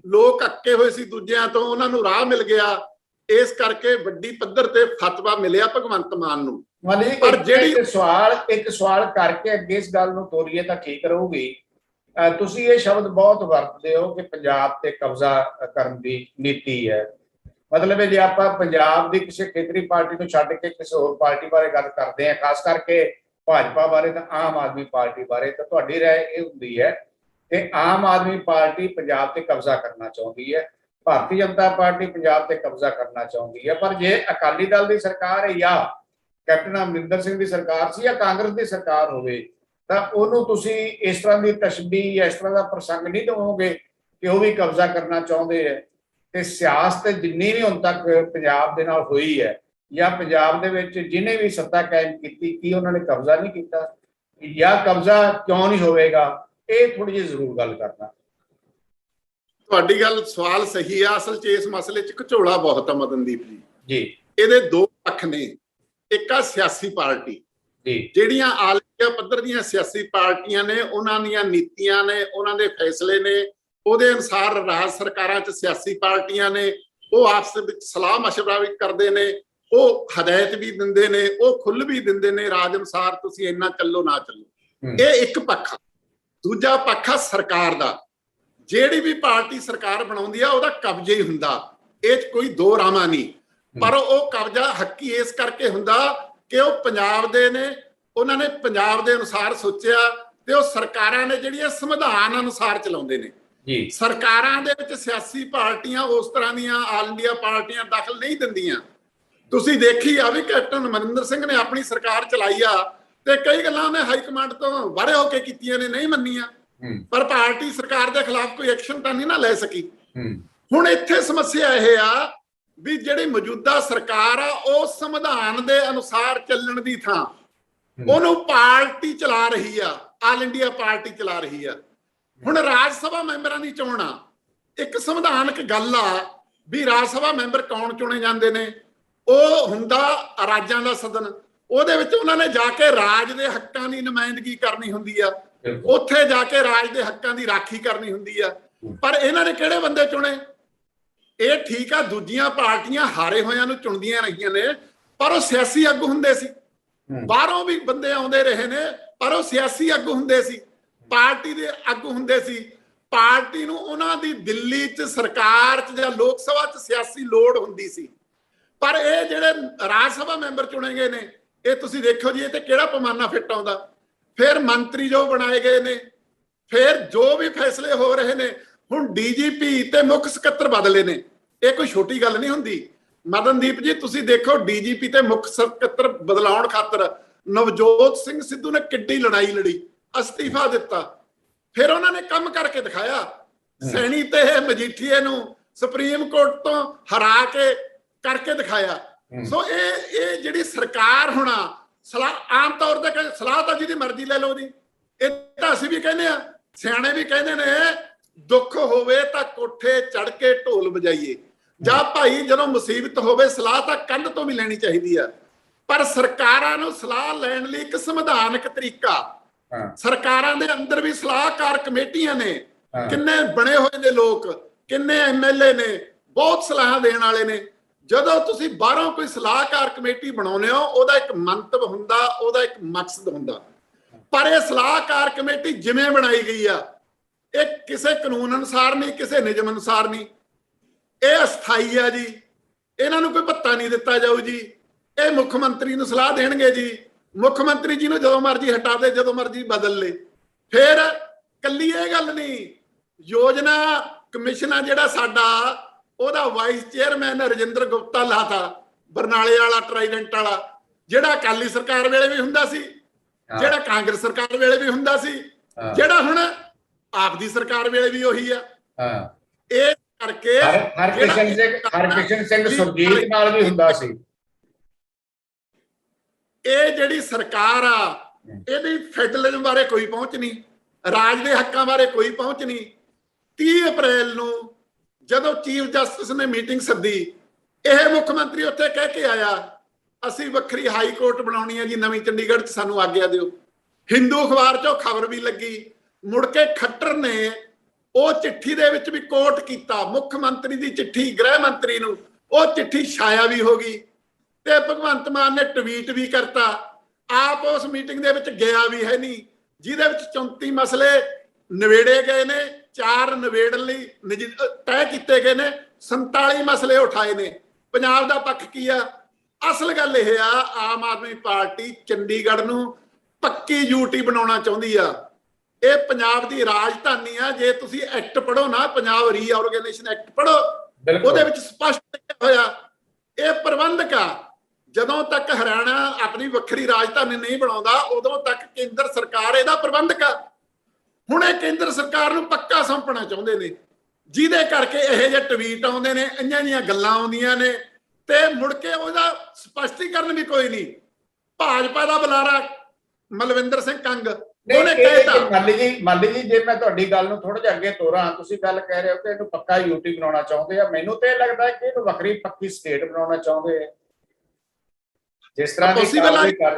ਲੋਕ ਅੱਕੇ ਹੋਏ ਸੀ ਦੂਜਿਆਂ ਤੋਂ, ਉਹਨਾਂ ਨੂੰ ਰਾਹ ਮਿਲ ਗਿਆ। ਇਸ ਕਰਕੇ ਵੱਡੀ ਪੱਧਰ ਤੇ ਫਤਵਾ ਮਿਲਿਆ ਭਗਵੰਤ ਮਾਨ ਨੂੰ। ਪਰ ਜਿਹੜੀ ਇੱਕ ਸਵਾਲ ਕਰਕੇ ਅੱਗੇ ਇਸ ਗੱਲ ਨੂੰ ਤੋਰੀਏ ਤਾਂ ਠੀਕ ਰਹੂਗੀ। ਤੁਸੀਂ ਇਹ ਸ਼ਬਦ ਬਹੁਤ ਵਰਤਦੇ ਹੋ ਕਿ ਪੰਜਾਬ ਤੇ ਕਬਜ਼ਾ ਕਰਨ ਦੀ ਨੀਤੀ ਹੈ। ਮਤਲਬ ਜੇ ਆਪਾਂ ਪੰਜਾਬ ਦੀ ਕਿਸੇ ਖੇਤਰੀ ਪਾਰਟੀ ਨੂੰ ਛੱਡ ਕੇ ਕਿਸੇ ਹੋਰ ਪਾਰਟੀ ਬਾਰੇ ਗੱਲ ਕਰਦੇ ਹਾਂ, ਖਾਸ ਕਰਕੇ ਭਾਜਪਾ ਬਾਰੇ ਤਾਂ ਆਮ ਆਦਮੀ ਪਾਰਟੀ ਬਾਰੇ, ਤਾਂ ਤੁਹਾਡੀ ਰਾਏ ਇਹ ਹੁੰਦੀ ਹੈ ਕਿ ਆਮ ਆਦਮੀ ਪਾਰਟੀ ਪੰਜਾਬ ਤੇ ਕਬਜ਼ਾ ਕਰਨਾ ਚਾਹੁੰਦੀ ਹੈ, ਭਾਰਤੀ ਜਨਤਾ ਪਾਰਟੀ ਪੰਜਾਬ ਤੇ ਕਬਜ਼ਾ ਕਰਨਾ ਚਾਹੁੰਦੀ ਹੈ। ਪਰ ਜੇ ਅਕਾਲੀ ਦਲ ਦੀ ਸਰਕਾਰ ਹੈ ਜਾਂ ਕੈਪਟਨ ਅਮਰਿੰਦਰ ਸਿੰਘ ਦੀ ਸਰਕਾਰ ਸੀ ਜਾਂ ਕਾਂਗਰਸ ਦੀ ਸਰਕਾਰ ਹੋਵੇ, ਤਾਂ ਉਹਨੂੰ ਤੁਸੀਂ ਇਸ ਤਰ੍ਹਾਂ ਦੀ ਤਸ਼ਬੀਹ ਜਾਂ ਇਸ ਤਰ੍ਹਾਂ ਦਾ ਪ੍ਰਸੰਗ ਨਹੀਂ ਦੇਵੋਗੇ ਕਿ ਉਹ ਵੀ ਕਬਜ਼ਾ ਕਰਨਾ ਚਾਹੁੰਦੇ ਹੈ। ਤੇ ਸਿਆਸਤ ਜਿੰਨੀ ਵੀ ਹੁਣ ਤੱਕ ਪੰਜਾਬ ਦੇ ਨਾਲ ਹੋਈ ਹੈ ਜਾਂ ਪੰਜਾਬ ਦੇ ਵਿੱਚ ਜਿਹਨੇ ਵੀ ਸੱਤਾ ਕਾਇਮ ਕੀਤੀ, ਕੀ ਉਹਨਾਂ ਨੇ ਕਬਜ਼ਾ ਨਹੀਂ ਕੀਤਾ ਜਾਂ ਕਬਜ਼ਾ ਕਿਉਂ ਨਹੀਂ ਹੋਵੇਗਾ? ਇਹ ਥੋੜੀ ਜਿਹੀ ਜ਼ਰੂਰ ਗੱਲ ਕਰਨਾ। ਤੁਹਾਡੀ ਗੱਲ, ਸਵਾਲ ਸਹੀ ਆ। ਅਸਲ 'ਚ ਇਸ ਮਸਲੇ 'ਚ ਘਚੋਲਾ ਬਹੁਤ ਆ ਮਦਨਦੀਪ ਜੀ। ਇਹਦੇ ਦੋ ਪੱਖ ਨੇ। ਇੱਕ ਆ ਸਿਆਸੀ ਪਾਰਟੀ, ਜਿਹੜੀਆਂ ਆਲਮੀਆ ਪੱਧਰ ਦੀਆਂ ਸਿਆਸੀ ਪਾਰਟੀਆਂ ਨੇ, ਉਹਨਾਂ ਦੀਆਂ ਨੀਤੀਆਂ ਨੇ, ਉਹਨਾਂ ਦੇ ਫੈਸਲੇ ਨੇ, ਉਹਦੇ ਅਨੁਸਾਰ ਰਾਜ ਸਰਕਾਰਾਂ 'ਚ ਸਿਆਸੀ ਪਾਰਟੀਆਂ ਨੇ, ਉਹ ਆਪਸ ਵਿੱਚ ਸਲਾਹ ਮਸ਼ਵਰਾ ਵੀ ਕਰਦੇ ਨੇ, ਉਹ ਹਦਾਇਤ ਵੀ ਦਿੰਦੇ ਨੇ, ਉਹ ਖੁੱਲ੍ਹ ਵੀ ਦਿੰਦੇ ਨੇ ਰਾਜ ਅਨੁਸਾਰ ਤੁਸੀਂ ਇੰਨਾ ਚੱਲੋ ਨਾ ਚੱਲੋ। ਇਹ ਇੱਕ ਪੱਖ ਆ। ਦੂਜਾ ਪੱਖ ਆ ਸਰਕਾਰ ਦਾ। ਜਿਹੜੀ ਵੀ ਪਾਰਟੀ ਸਰਕਾਰ ਬਣਾਉਂਦੀ ਆ ਉਹਦਾ ਕਬਜ਼ਾ ਹੀ ਹੁੰਦਾ। ਇਹ 'ਚ ਕੋਈ ਦੋ ਰਾਮਾ ਨਹੀਂ। ਪਰ ਉਹ ਕਬਜ਼ਾ ਹੱਕੀ ਇਸ ਕਰਕੇ ਹੁੰਦਾ ਕਿ ਉਹ ਪੰਜਾਬ ਦੇ ਨੇ, ਉਹਨਾਂ ਨੇ ਪੰਜਾਬ ਦੇ ਅਨੁਸਾਰ ਸੋਚਿਆ ਤੇ ਉਹ ਸਰਕਾਰਾਂ ਨੇ ਜਿਹੜੀਆਂ ਸੰਵਿਧਾਨ ਅਨੁਸਾਰ ਚਲਾਉਂਦੇ ਨੇ ਜੀ। ਸਰਕਾਰਾਂ ਦੇ ਵਿੱਚ ਸਿਆਸੀ ਪਾਰਟੀਆਂ ਉਸ ਤਰ੍ਹਾਂ ਦੀਆਂ ਆਲ ਇੰਡੀਆ ਪਾਰਟੀਆਂ ਦਖਲ ਨਹੀਂ ਦਿੰਦੀਆਂ। ਤੁਸੀਂ ਦੇਖੀ ਆ ਵੀ ਕੈਪਟਨ ਅਮਰਿੰਦਰ ਸਿੰਘ ਨੇ ਆਪਣੀ ਸਰਕਾਰ ਚਲਾਈ ਆ ਤੇ ਕਈ ਗੱਲਾਂ ਉਹਨੇ ਹਾਈ ਕਮਾਂਡ ਤੋਂ ਬਾਹਰੇ ਹੋ ਕੇ ਕੀਤੀਆਂ ਨੇ, ਨਹੀਂ ਮੰਨੀਆਂ, ਪਰ ਪਾਰਟੀ ਸਰਕਾਰ ਦੇ ਖਿਲਾਫ ਕੋਈ ਐਕਸ਼ਨ ਤਾਂ ਨਹੀਂ ਨਾ ਲੈ ਸਕੀ। ਹੁਣ ਇੱਥੇ ਸਮੱਸਿਆ ਇਹ ਆ ਵੀ ਜਿਹੜੀ ਮੌਜੂਦਾ ਸਰਕਾਰ ਆ ਉਹ ਸੰਵਿਧਾਨ ਦੇ ਅਨੁਸਾਰ ਚੱਲਣ ਦੀ ਥਾਂ ਉਹਨੂੰ ਪਾਰਟੀ ਚਲਾ ਰਹੀ ਆ, ਆਲ ਇੰਡੀਆ ਪਾਰਟੀ ਚਲਾ ਰਹੀ ਆ। ਹੁਣ ਰਾਜ ਸਭਾ ਮੈਂਬਰਾਂ ਦੀ ਚੋਣ ਆ, ਇੱਕ ਸੰਵਿਧਾਨਕ ਗੱਲ ਆ ਵੀ ਰਾਜ ਸਭਾ ਮੈਂਬਰ ਕੌਣ ਚੁਣੇ ਜਾਂਦੇ ਨੇ। ਉਹ ਹੁੰਦਾ ਰਾਜਾਂ ਦਾ ਸਦਨ, ਉਹਦੇ ਵਿੱਚ ਉਹਨਾਂ ਨੇ ਜਾ ਕੇ ਰਾਜ ਦੇ ਹੱਕਾਂ ਦੀ ਨੁਮਾਇੰਦਗੀ ਕਰਨੀ ਹੁੰਦੀ ਆ, ਉੱਥੇ ਜਾ ਕੇ ਰਾਜ ਦੇ ਹੱਕਾਂ ਦੀ ਰਾਖੀ ਕਰਨੀ ਹੁੰਦੀ ਆ। ਪਰ ਇਹਨਾਂ ਨੇ ਕਿਹੜੇ ਬੰਦੇ ਚੁਣੇ? ਇਹ ਠੀਕ ਆ ਦੂਜੀਆਂ ਪਾਰਟੀਆਂ ਹਾਰੇ ਹੋਇਆਂ ਨੂੰ ਚੁਣਦੀਆਂ ਰਹੀਆਂ ਨੇ, ਪਰ ਉਹ ਸਿਆਸੀ ਆਗੂ ਹੁੰਦੇ ਸੀ। ਬਾਹਰੋਂ ਵੀ ਬੰਦੇ ਆਉਂਦੇ ਰਹੇ ਨੇ, ਪਰ ਉਹ ਸਿਆਸੀ ਆਗੂ ਹੁੰਦੇ ਸੀ, ਪਾਰਟੀ ਦੇ ਆਗੂ ਹੁੰਦੇ ਸੀ। ਪਾਰਟੀ ਨੂੰ ਉਹਨਾਂ ਦੀ ਦਿੱਲੀ 'ਚ ਸਰਕਾਰ 'ਚ ਜਾਂ ਲੋਕ ਸਭਾ 'ਚ ਸਿਆਸੀ ਲੋੜ ਹੁੰਦੀ ਸੀ। ਪਰ ਇਹ ਜਿਹੜੇ ਰਾਜ ਸਭਾ ਮੈਂਬਰ ਚੁਣੇ ਗਏ ਨੇ, ਇਹ ਤੁਸੀਂ ਦੇਖੋ ਜੀ, ਇਹ ਤੇ ਕਿਹੜਾ ਪੈਮਾਨਾ ਫਿੱਟ ਆਉਂਦਾ। ਫਿਰ ਮੰਤਰੀ ਜੋ ਬਣਾਏ ਗਏ ਨੇ, ਫਿਰ ਜੋ ਵੀ ਫੈਸਲੇ ਹੋ ਰਹੇ ਨੇ, ਹੁਣ ਡੀਜੀਪੀ ਤੇ ਮੁੱਖ ਸਕੱਤਰ ਬਦਲੇ ਨੇ, ਇਹ ਕੋਈ ਛੋਟੀ ਗੱਲ ਨਹੀਂ ਹੁੰਦੀ। ਮਦਨਦੀਪ ਜੀ ਤੁਸੀਂ ਦੇਖੋ, ਡੀਜੀਪੀ ਤੇ ਮੁੱਖ ਸਕੱਤਰ ਬਦਲਾਉਣ ਖਾਤਰ ਨਵਜੋਤ ਸਿੰਘ ਸਿੱਧੂ ਨੇ ਕਿੱਡੀ ਲੜਾਈ ਲੜੀ, ਅਸਤੀਫਾ ਦਿੱਤਾ, ਫਿਰ ਉਹਨਾਂ ਨੇ ਕੰਮ ਕਰਕੇ ਦਿਖਾਇਆ। ਸੈਣੀ ਤੇ ਮਜੀਠੀਏ ਨੂੰ ਸੁਪਰੀਮ ਕੋਰਟ ਤੋਂ ਹਰਾ ਕੇ ਕਰਕੇ ਦਿਖਾਇਆ। ਸੋ ਇਹ ਜਿਹੜੀ ਸਰਕਾਰ ਹੋਣਾ ਸਲਾਹ ਆਮ ਤੌਰ ਤੇ ਸਲਾਹ ਤਾਂ ਜਿਹਦੀ ਮਰਜ਼ੀ ਲੈ ਲਓ ਜੀ, ਇਹ ਤਾਂ ਅਸੀਂ ਵੀ ਕਹਿੰਦੇ ਆ, ਸਿਆਣੇ ਵੀ ਕਹਿੰਦੇ ਨੇ ਦੁੱਖ ਹੋਵੇ ਤਾਂ ਕੋਠੇ ਚੜ ਕੇ ਢੋਲ ਵਜਾਈਏ, ਜਾਂ ਭਾਈ ਜਦੋਂ ਮੁਸੀਬਤ ਹੋਵੇ ਸਲਾਹ ਤਾਂ ਕੰਧ ਤੋਂ ਵੀ ਲੈਣੀ ਚਾਹੀਦੀ ਆ। ਪਰ ਸਰਕਾਰਾਂ ਨੂੰ ਸਲਾਹ ਲੈਣ ਲਈ ਇੱਕ ਸੰਵਿਧਾਨਕ ਤਰੀਕਾ, ਸਰਕਾਰਾਂ ਦੇ ਅੰਦਰ ਵੀ ਸਲਾਹਕਾਰ ਕਮੇਟੀਆਂ ਨੇ, ਕਿੰਨੇ ਬਣੇ ਹੋਏ ਨੇ ਲੋਕ, ਕਿੰਨੇ ਐਮਐਲਏ ਨੇ, ਬਹੁਤ ਸਲਾਹਾਂ ਦੇਣ ਵਾਲੇ ਨੇ। ਜਦੋਂ ਤੁਸੀਂ ਬਾਹਰੋਂ ਕੋਈ ਸਲਾਹਕਾਰ ਕਮੇਟੀ ਬਣਾਉਂਦੇ ਹੋ, ਉਹਦਾ ਇੱਕ ਮੰਤਵ ਹੁੰਦਾ, ਉਹਦਾ ਇੱਕ ਮਕਸਦ ਹੁੰਦਾ। ਪਰ ਇਹ ਸਲਾਹਕਾਰ ਕਮੇਟੀ ਜਿਵੇਂ ਬਣਾਈ ਗਈ ਆ, ਇਹ ਕਿਸੇ ਕਾਨੂੰਨ ਅਨੁਸਾਰ ਨਹੀਂ, ਕਿਸੇ ਨਿਯਮ ਅਨੁਸਾਰ ਨਹੀਂ, ਇਹ ਅਸਥਾਈ ਆ ਜੀ। ਇਹਨਾਂ ਨੂੰ ਕੋਈ ਭੱਤਾ ਨਹੀਂ ਦਿੱਤਾ ਜਾਊ ਜੀ, ਇਹ ਮੁੱਖ ਮੰਤਰੀ ਨੂੰ ਸਲਾਹ ਦੇਣਗੇ ਜੀ, ਮੁੱਖ ਮੰਤਰੀ ਜੀ ਨੂੰ ਜਦੋਂ ਮਰਜ਼ੀ ਹਟਾ ਦੇ, ਜਦੋਂ ਮਰਜ਼ੀ ਬਦਲ ਲੇ। ਫਿਰ ਕੱਲੀ ਇਹ ਗੱਲ ਨਹੀਂ, ਯੋਜਨਾ ਕਮਿਸ਼ਨ ਆ ਜਿਹੜਾ ਸਾਡਾ, ਉਹਦਾ ਵਾਈਸ ਚੇਅਰਮੈਨ ਰਜਿੰਦਰ ਗੁਪਤਾ ਲਾਤਾ, ਬਰਨਾਲੇ ਵਾਲਾ, ਟਰਾਈਡੈਂਟ ਵਾਲਾ, ਜਿਹੜਾ ਅਕਾਲੀ ਸਰਕਾਰ ਵੇਲੇ ਵੀ ਹੁੰਦਾ ਸੀ, ਜਿਹੜਾ ਕਾਂਗਰਸ ਸਰਕਾਰ ਵੇਲੇ ਵੀ ਹੁੰਦਾ ਸੀ, ਜਿਹੜਾ ਹੁਣ ਆਪ ਦੀ ਸਰਕਾਰ ਵੇਲੇ ਵੀ ਉਹੀ ਆ। ਇਹ ਕਰਕੇ ਹਰਕਿਸ਼ਨ ਸਿੰਘ ਸੁਰਜੀਤ ਨਾਲ ਵੀ ਹੁੰਦਾ ਸੀ। ਇਹ ਜਿਹੜੀ ਸਰਕਾਰ ਆ, ਇਹਦੀ ਫੈਡਰਲਿਜ਼ਮ ਬਾਰੇ ਕੋਈ ਪਹੁੰਚ ਨਹੀਂ, ਰਾਜ ਦੇ ਹੱਕਾਂ ਬਾਰੇ ਕੋਈ ਪਹੁੰਚ ਨਹੀਂ। 30 ਅਪ੍ਰੈਲ ਨੂੰ ਜਦੋਂ ਚੀਫ ਜਸਟਿਸ ਨੇ ਮੀਟਿੰਗ ਸੱਦੀ, ਇਹ ਮੁੱਖ ਮੰਤਰੀ ਉੱਥੇ ਕਹਿ ਕੇ ਆਇਆ, ਅਸੀਂ ਵੱਖਰੀ ਹਾਈ ਕੋਰਟ ਬਣਾਉਣੀ ਹੈ ਜੀ ਨਵੀਂ ਚੰਡੀਗੜ੍ਹ 'ਚ, ਸਾਨੂੰ ਆਗਿਆ ਦਿਓ। ਹਿੰਦੂ ਅਖਬਾਰ 'ਚੋਂ ਖਬਰ ਵੀ ਲੱਗੀ। ਮੁੜ ਕੇ ਖੱਟਰ ਨੇ ਉਹ ਚਿੱਠੀ ਦੇ ਵਿੱਚ ਵੀ ਕੋਟ ਕੀਤਾ, ਮੁੱਖ ਮੰਤਰੀ ਦੀ ਚਿੱਠੀ ਗ੍ਰਹਿ ਮੰਤਰੀ ਨੂੰ, ਉਹ ਚਿੱਠੀ ਛਾਇਆ ਵੀ ਹੋ ਗਈ ਤੇ ਭਗਵੰਤ ਮਾਨ ਨੇ ਟਵੀਟ ਵੀ ਕਰਤਾ। ਆਪ ਉਸ ਮੀਟਿੰਗ ਦੇ ਵਿੱਚ ਗਿਆ ਵੀ ਹੈ ਨਹੀਂ, ਜਿਹਦੇ ਵਿੱਚ 34 ਮਸਲੇ ਨਿਬੇੜੇ ਗਏ ਨੇ, 4 ਨਿਬੇੜਨ ਲਈ ਤੈਅ ਕੀਤੇ ਗਏ ਨੇ, 47 ਮਸਲੇ ਉਠਾਏ ਨੇ। ਪੰਜਾਬ ਦਾ ਪੱਖ ਕੀ ਆ? ਅਸਲ ਗੱਲ ਇਹ ਆ, ਆਮ ਆਦਮੀ ਪਾਰਟੀ ਚੰਡੀਗੜ੍ਹ ਨੂੰ ਪੱਕੀ ਯੂਟੀ ਬਣਾਉਣਾ ਚਾਹੁੰਦੀ ਆ। ਇਹ ਪੰਜਾਬ ਦੀ ਰਾਜਧਾਨੀ ਆ। ਜੇ ਤੁਸੀਂ ਐਕਟ ਪੜ੍ਹੋ ਨਾ, ਪੰਜਾਬ ਰੀਆਰਗੇਨਾਈਜੇਸ਼ਨ ਐਕਟ ਪੜ੍ਹੋ, ਉਹਦੇ ਵਿੱਚ ਸਪਸ਼ਟ ਲਿਖਿਆ ਹੋਇਆ ਇਹ ਪ੍ਰਬੰਧਕ ਆ। ਜਦੋਂ ਤੱਕ ਹਰਿਆਣਾ ਆਪਣੀ ਵੱਖਰੀ ਰਾਜਧਾਨੀ ਨਹੀਂ ਬਣਾਉਂਦਾ, ਉਦੋਂ ਤੱਕ ਕੇਂਦਰ ਸਰਕਾਰ ਇਹਦਾ ਪ੍ਰਬੰਧਕ ਆ। ਹੁਣ ਇਹ ਕੇਂਦਰ ਸਰਕਾਰ ਨੂੰ ਪੱਕਾ ਸੌਂਪਣਾ ਚਾਹੁੰਦੇ ਨੇ, ਜਿਹਦੇ ਕਰਕੇ ਇਹੋ ਜਿਹੇ ਟਵੀਟ ਆਉਂਦੇ ਨੇ, ਇੰਨੀਆਂ ਜਿਹੀਆਂ ਗੱਲਾਂ ਆਉਂਦੀਆਂ ਨੇ, ਤੇ ਮੁੜ ਕੇ ਉਹਦਾ ਸਪਸ਼ਟੀਕਰਨ ਵੀ ਕੋਈ ਨਹੀਂ। ਭਾਜਪਾ ਦਾ ਬੁਲਾਰਾ ਮਲਵਿੰਦਰ ਸਿੰਘ ਕੰਗ ਉਹਨੇ ਕਹਿਤਾ। ਮਾਲੀ ਜੀ ਜੇ ਮੈਂ ਤੁਹਾਡੀ ਗੱਲ ਨੂੰ ਥੋੜਾ ਜਿਹਾ ਅੱਗੇ ਤੋਰਾਂ, ਤੁਸੀਂ ਗੱਲ ਕਹਿ ਰਹੇ ਹੋ ਕਿ ਇਹਨੂੰ ਪੱਕਾ ਯੂਟੀ ਬਣਾਉਣਾ ਚਾਹੁੰਦੇ ਆ, ਮੈਨੂੰ ਤੇ ਲੱਗਦਾ ਹੈ ਕਿ ਇਹਨੂੰ ਵੱਖਰੀ ਪੱਕੀ ਸਟੇਟ ਬਣਾਉਣਾ ਚਾਹੁੰਦੇ ਆ, ਜਿਸ ਤਰ੍ਹਾਂ ਦੀ ਕਾਰਵਾਈ ਕਰ।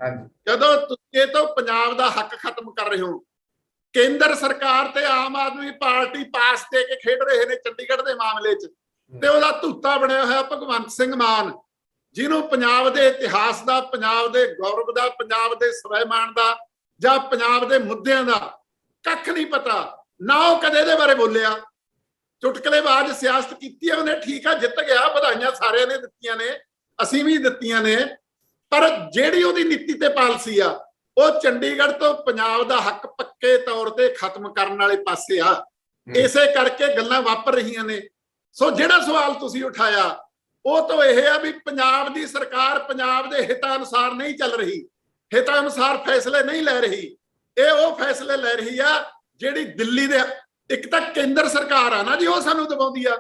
ਹਾਂਜੀ, ਜਦੋਂ ਤੁਸੀਂ ਇਹ ਤਾਂ ਪੰਜਾਬ ਦਾ ਹੱਕ ਖਤਮ ਕਰ ਰਹੇ ਹੋ, ਕੇਂਦਰ ਸਰਕਾਰ ਤੇ ਆਮ ਆਦਮੀ ਪਾਰਟੀ ਪਾਸ ਦੇ ਕੇ ਖੇਡ ਰਹੇ ਨੇ ਚੰਡੀਗੜ੍ਹ ਦੇ ਮਾਮਲੇ 'ਚ, ਤੇ ਉਹਦਾ ਧੂਤਾ ਬਣਿਆ ਹੋਇਆ ਭਗਵੰਤ ਸਿੰਘ ਮਾਨ, ਜਿਹਨੂੰ ਪੰਜਾਬ ਦੇ ਇਤਿਹਾਸ ਦਾ, ਪੰਜਾਬ ਦੇ ਗੌਰਵ ਦਾ, ਪੰਜਾਬ ਦੇ ਸਵੈਮਾਨ ਦਾ ਜਾਂ ਪੰਜਾਬ ਦੇ ਮੁੱਦਿਆਂ ਦਾ ਕੱਖ ਨਹੀਂ ਪਤਾ। ਨਾ ਉਹ ਕਦੇ ਇਹਦੇ ਬਾਰੇ ਬੋਲਿਆ। ਚੁਟਕਲੇਬਾਜ਼ ਸਿਆਸਤ ਕੀਤੀ ਹੈ ਉਹਨੇ, ਠੀਕ ਆ, ਜਿੱਤ ਗਿਆ, ਵਧਾਈਆਂ ਸਾਰਿਆਂ ਨੇ ਦਿੱਤੀਆਂ ਨੇ, ਅਸੀਂ ਵੀ ਦਿੱਤੀਆਂ ਨੇ, ਪਰ ਜਿਹੜੀ ਉਹਦੀ ਨੀਤੀ ਤੇ ਪਾਲਿਸੀ ਆ ਉਹ ਚੰਡੀਗੜ੍ਹ ਤੋਂ ਪੰਜਾਬ ਦਾ ਹੱਕ ਪੱਕੇ ਤੌਰ ਤੇ ਖਤਮ ਕਰਨ ਵਾਲੇ ਪਾਸੇ ਆ। ਇਸੇ ਕਰਕੇ ਗੱਲਾਂ ਵਾਪਰ ਰਹੀਆਂ ਨੇ। ਸੋ ਜਿਹੜਾ ਸਵਾਲ ਤੁਸੀਂ ਉਠਾਇਆ ਉਹ ਤਾਂ ਇਹ ਆ ਵੀ ਪੰਜਾਬ ਦੀ ਸਰਕਾਰ ਪੰਜਾਬ ਦੇ ਹਿੱਤਾਂ ਅਨੁਸਾਰ ਨਹੀਂ ਚੱਲ ਰਹੀ, ਹਿੱਤਾਂ ਅਨੁਸਾਰ ਫੈਸਲੇ ਨਹੀਂ ਲੈ ਰਹੀ। ਇਹ ਉਹ ਫੈਸਲੇ ਲੈ ਰਹੀ ਆ ਜਿਹੜੀ ਦਿੱਲੀ ਦੇ, ਇੱਕ ਤਾਂ ਕੇਂਦਰ ਸਰਕਾਰ ਆ ਨਾ ਜੀ, ਉਹ ਸਾਨੂੰ ਦਬਾਉਂਦੀ ਆ,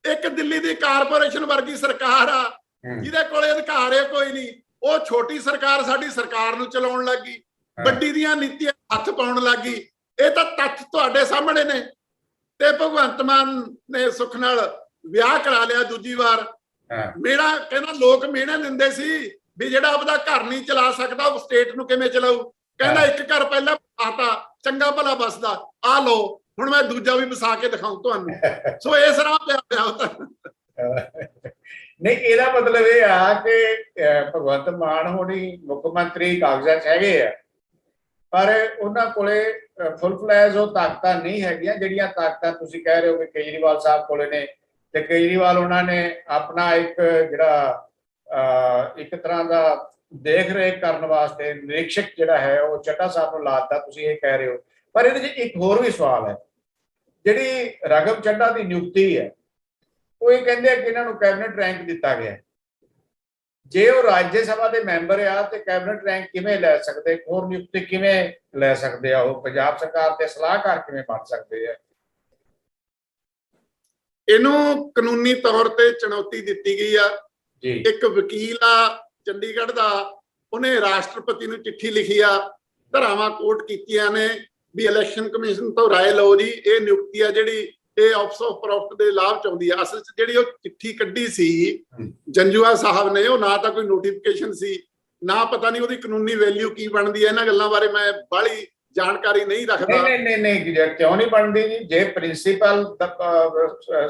ਇੱਕ ਦਿੱਲੀ ਦੀ ਕਾਰਪੋਰੇਸ਼ਨ ਵਰਗੀ ਸਰਕਾਰ ਆ ਜਿਹਦੇ ਕੋਲੇ ਅਧਿਕਾਰ ਹੈ ਕੋਈ ਨਹੀਂ। ਉਹ ਛੋਟੀ ਸਰਕਾਰ ਸਾਡੀ ਸਰਕਾਰ ਨੂੰ ਚਲਾਉਣ ਲੱਗੀ, ਵੱਡੀ ਦੀਆਂ ਨੀਤੀਆਂ ਹੱਥ ਪਾਉਣ ਲੱਗੀ। ਇਹ ਤਾਂ ਤੱਥ ਤੁਹਾਡੇ ਸਾਹਮਣੇ ਨੇ। ਤੇ ਭਗਵੰਤ ਮਾਨ ਨੇ ਸੁੱਖ ਨਾਲ ਵਿਆਹ ਕਰਾ ਲਿਆ ਦੂਜੀ ਵਾਰ। ਮੇਰਾ ਕਹਿੰਦਾ ਲੋਕ ਮਿਹਣੇ ਦਿੰਦੇ ਸੀ ਵੀ ਜਿਹੜਾ ਆਪਦਾ ਘਰ ਨਹੀਂ ਚਲਾ ਸਕਦਾ ਉਹ ਸਟੇਟ ਨੂੰ ਕਿਵੇਂ ਚਲਾਊ। ਕਹਿੰਦਾ ਇੱਕ ਘਰ ਪਹਿਲਾਂ ਆਤਾ ਚੰਗਾ ਭਲਾ ਬਸਦਾ, ਆ ਲੋ ਹੁਣ ਮੈਂ ਦੂਜਾ ਵੀ ਵਸਾ ਕੇ ਦਿਖਾਉਂ ਤੁਹਾਨੂੰ। ਸੋ ਇਸ ਰਾਹ ਪਿਆ ਉਹ ਤਾਂ ਨਹੀਂ, ਇਹਦਾ ਮਤਲਬ ਇਹ ਆ ਕਿ ਭਗਵੰਤ ਮਾਨ ਹੋਣੀ ਮੁੱਖ ਮੰਤਰੀ ਕਾਗਜ਼ਾਂ 'ਚ ਹੈਗੇ ਆ, ਪਰ ਉਹਨਾਂ ਕੋਲੇ ਫੁੱਲ ਫਲੈਜ ਉਹ ਤਾਕਤਾਂ ਨਹੀਂ ਹੈਗੀਆਂ ਜਿਹੜੀਆਂ ਤਾਕਤਾਂ ਤੁਸੀਂ ਕਹਿ ਰਹੇ ਹੋ ਕਿ ਕੇਜਰੀਵਾਲ ਸਾਹਿਬ ਕੋਲੇ ਨੇ। ਤੇ ਕੇਜਰੀਵਾਲ ਉਹਨਾਂ ਨੇ ਆਪਣਾ ਇੱਕ ਜਿਹੜਾ ਇੱਕ ਤਰ੍ਹਾਂ ਦਾ ਦੇਖ ਰੇਖ ਕਰਨ ਵਾਸਤੇ ਨਿਰੀਖਕ ਜਿਹੜਾ ਹੈ ਉਹ ਚੱਢਾ ਸਾਹਿਬ ਨੂੰ ਲਾਤਾ, ਤੁਸੀਂ ਇਹ ਕਹਿ ਰਹੇ ਹੋ। ਪਰ ਇਹਦੇ 'ਚ ਇੱਕ ਹੋਰ ਵੀ ਸਵਾਲ ਹੈ, ਜਿਹੜੀ ਰਾਘਵ ਚੱਢਾ ਦੀ ਨਿਯੁਕਤੀ ਹੈ ਉਹ ਇਹ ਕਹਿੰਦੇ ਆ ਕਿ ਇਹਨਾਂ ਨੂੰ ਕੈਬਨਿਟ ਰੈਂਕ ਦਿੱਤਾ ਗਿਆ। ਜੇ ਉਹ ਰਾਜ ਸਭਾ ਦੇ ਮੈਂਬਰ ਆ ਤੇ ਕੈਬਨਿਟ ਰੈਂਕ ਕਿਵੇਂ ਲੈ ਸਕਦੇ, ਹੋਰ ਨਿਯੁਕਤੀ ਕਿਵੇਂ ਲੈ ਸਕਦੇ ਆ, ਉਹ ਪੰਜਾਬ ਸਰਕਾਰ ਦੇ ਸਲਾਹਕਾਰ ਕਿਵੇਂ ਬਣ ਸਕਦੇ ਆ? ਇਹਨੂੰ ਕਾਨੂੰਨੀ ਤੌਰ ਤੇ ਚੁਣੌਤੀ ਦਿੱਤੀ ਗਈ ਆ ਜੀ। ਇੱਕ ਵਕੀਲ ਆ ਚੰਡੀਗੜ੍ਹ ਦਾ, ਉਹਨੇ ਰਾਸ਼ਟਰਪਤੀ ਨੂੰ ਚਿੱਠੀ ਲਿਖੀ ਆ, ਧਾਰਾਵਾਂ ਕੋਟ ਕੀਤੀਆਂ ਨੇ ਵੀ ਇਲੈਕਸ਼ਨ ਕਮਿਸ਼ਨ ਤੋਂ ਰਾਏ ਲਓ ਜੀ, ਇਹ ਨਿਯੁਕਤੀ ਆ ਜਿਹੜੀ ਇਹ ਆਫਿਸ ਆਫ ਪ੍ਰੋਫਿਟ ਦੇ ਲਾਭ ਚ ਆਉਂਦੀ ਆ। ਅਸਲ ਚ ਜਿਹੜੀ ਉਹ ਚਿੱਠੀ ਕੱਢੀ ਸੀ ਜੰਜੂਆ ਸਾਹਿਬ ਨੇ, ਉਹ ਨਾ ਤਾਂ ਕੋਈ ਨੋਟੀਫਿਕੇਸ਼ਨ ਸੀ, ਨਾ ਪਤਾ ਨਹੀਂ ਉਹਦੀ ਕਾਨੂੰਨੀ ਵੈਲਿਊ ਕੀ ਬਣਦੀ ਹੈ। ਇਹਨਾਂ ਗੱਲਾਂ ਬਾਰੇ ਮੈਂ ਬਾਹਲੀ ਜਾਣਕਾਰੀ ਨਹੀਂ ਰੱਖਦਾ। ਨਹੀਂ, ਕਿਉਂ ਨਹੀਂ ਬਣਦੀ ਜੀ? ਜੇ ਪ੍ਰਿੰਸੀਪਲ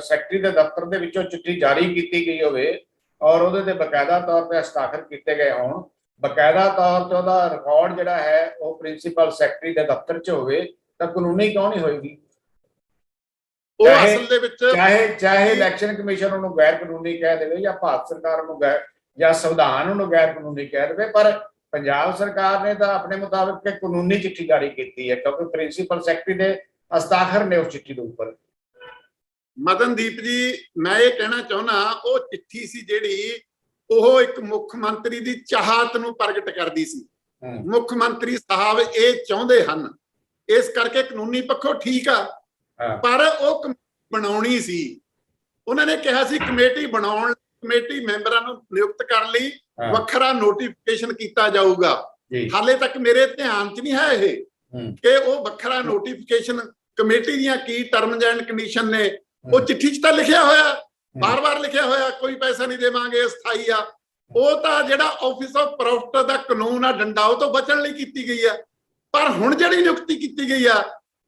ਸੈਕਟਰੀ ਦੇ ਦਫ਼ਤਰ ਦੇ ਵਿੱਚੋਂ ਚਿੱਠੀ ਜਾਰੀ ਕੀਤੀ ਗਈ ਹੋਵੇ ਔਰ ਉਹਦੇ ਤੇ ਬਕਾਇਦਾ ਤੌਰ ਤੇ ਹਸਤਾਖਰ ਕੀਤੇ ਗਏ ਹੋਣ, ਬਕਾਇਦਾ ਤੌਰ ਤੇ ਉਹਦਾ ਰਿਕਾਰਡ ਜਿਹੜਾ ਹੈ ਉਹ ਪ੍ਰਿੰਸੀਪਲ ਸੈਕਟਰੀ ਦੇ ਦਫ਼ਤਰ 'ਚ ਹੋਵੇ, ਤਾਂ ਕਾਨੂੰਨੀ ਕਿਉਂ ਨਹੀਂ ਹੋਏਗੀ? ਉਹ ਅਸਲ ਦੇ ਵਿੱਚ ਚਾਹੇ ਇਲੈਕਸ਼ਨ ਕਮਿਸ਼ਨ ਉਹਨੂੰ ਗੈਰ ਕਾਨੂੰਨੀ ਕਹਿ ਦੇਵੇ ਜਾਂ ਭਾਰਤ ਸਰਕਾਰ ਉਹਨੂੰ ਜਾਂ ਸੰਵਿਧਾਨ ਉਹਨੂੰ ਗੈਰ ਕਾਨੂੰਨੀ ਕਹਿ ਦੇਵੇ, ਪਰ ਪੰਜਾਬ ਸਰਕਾਰ ਨੇ ਤਾਂ ਆਪਣੇ ਮੁਤਾਬਿਕ ਇੱਕ ਕਾਨੂੰਨੀ ਚਿੱਠੀ ਜਾਰੀ ਕੀਤੀ ਹੈ ਕਿਉਂਕਿ ਪ੍ਰਿੰਸੀਪਲ ਸੈਕਟਰੀ ਦੇ ਹਸਤਾਖਰ ਨੇ ਉਸ ਚਿੱਠੀ ਦੇ ਉੱਪਰ। ਮਦਨਦੀਪ ਜੀ, ਮੈਂ ਇਹ ਕਹਿਣਾ ਚਾਹੁੰਦਾ ਉਹ ਚਿੱਠੀ ਸੀ ਜਿਹੜੀ ਉਹ ਇੱਕ ਮੁੱਖ ਮੰਤਰੀ ਦੀ ਚਾਹਤ ਨੂੰ ਪ੍ਰਗਟ ਕਰਦੀ ਸੀ। ਮੁੱਖ ਮੰਤਰੀ ਸਾਹਿਬ ਇਹ ਚਾਹੁੰਦੇ ਹਨ, ਇਸ ਕਰਕੇ ਕਾਨੂੰਨੀ ਪੱਖੋਂ ਠੀਕ ਆ, ਪਰ ਉਹ ਬਣਾਉਣੀ ਸੀ। ਉਹਨਾਂ ਨੇ ਕਿਹਾ ਸੀ ਕਮੇਟੀ ਬਣਾਉਣ, ਕਮੇਟੀ ਮੈਂਬਰਾਂ ਨੂੰ ਨਿਯੁਕਤ ਕਰਨ ਲਈ ਵੱਖਰਾ ਨੋਟੀਫਿਕੇਸ਼ਨ ਕੀਤਾ ਜਾਊਗਾ। ਹਾਲੇ ਤੱਕ ਮੇਰੇ ਧਿਆਨ 'ਚ ਨਹੀਂ ਹੈ ਇਹ ਕਿ ਉਹ ਵੱਖਰਾ ਨੋਟੀਫਿਕੇਸ਼ਨ ਕਮੇਟੀ ਦੀਆਂ ਕੀ ਟਰਮਸ ਐਂਡ ਕੰਡੀਸ਼ਨ ਨੇ। ਉਹ ਚਿੱਠੀ 'ਚ ਤਾਂ ਲਿਖਿਆ ਹੋਇਆ, ਬਾਰ-ਬਾਰ ਲਿਖਿਆ ਹੋਇਆ, ਕੋਈ ਪੈਸਾ ਨਹੀਂ ਦੇਵਾਂਗੇ, ਸਥਾਈ ਆ। ਉਹ ਤਾਂ ਜਿਹੜਾ ਆਫਿਸ ਆਫ ਪ੍ਰੋਫਿਟ ਦਾ ਕਾਨੂੰਨ ਆ ਡੰਡਾ, ਉਹ ਤੋਂ ਬਚਣ ਲਈ ਕੀਤੀ ਗਈ ਆ। ਪਰ ਹੁਣ ਜਿਹੜੀ ਨਿਯੁਕਤੀ ਕੀਤੀ ਗਈ ਆ,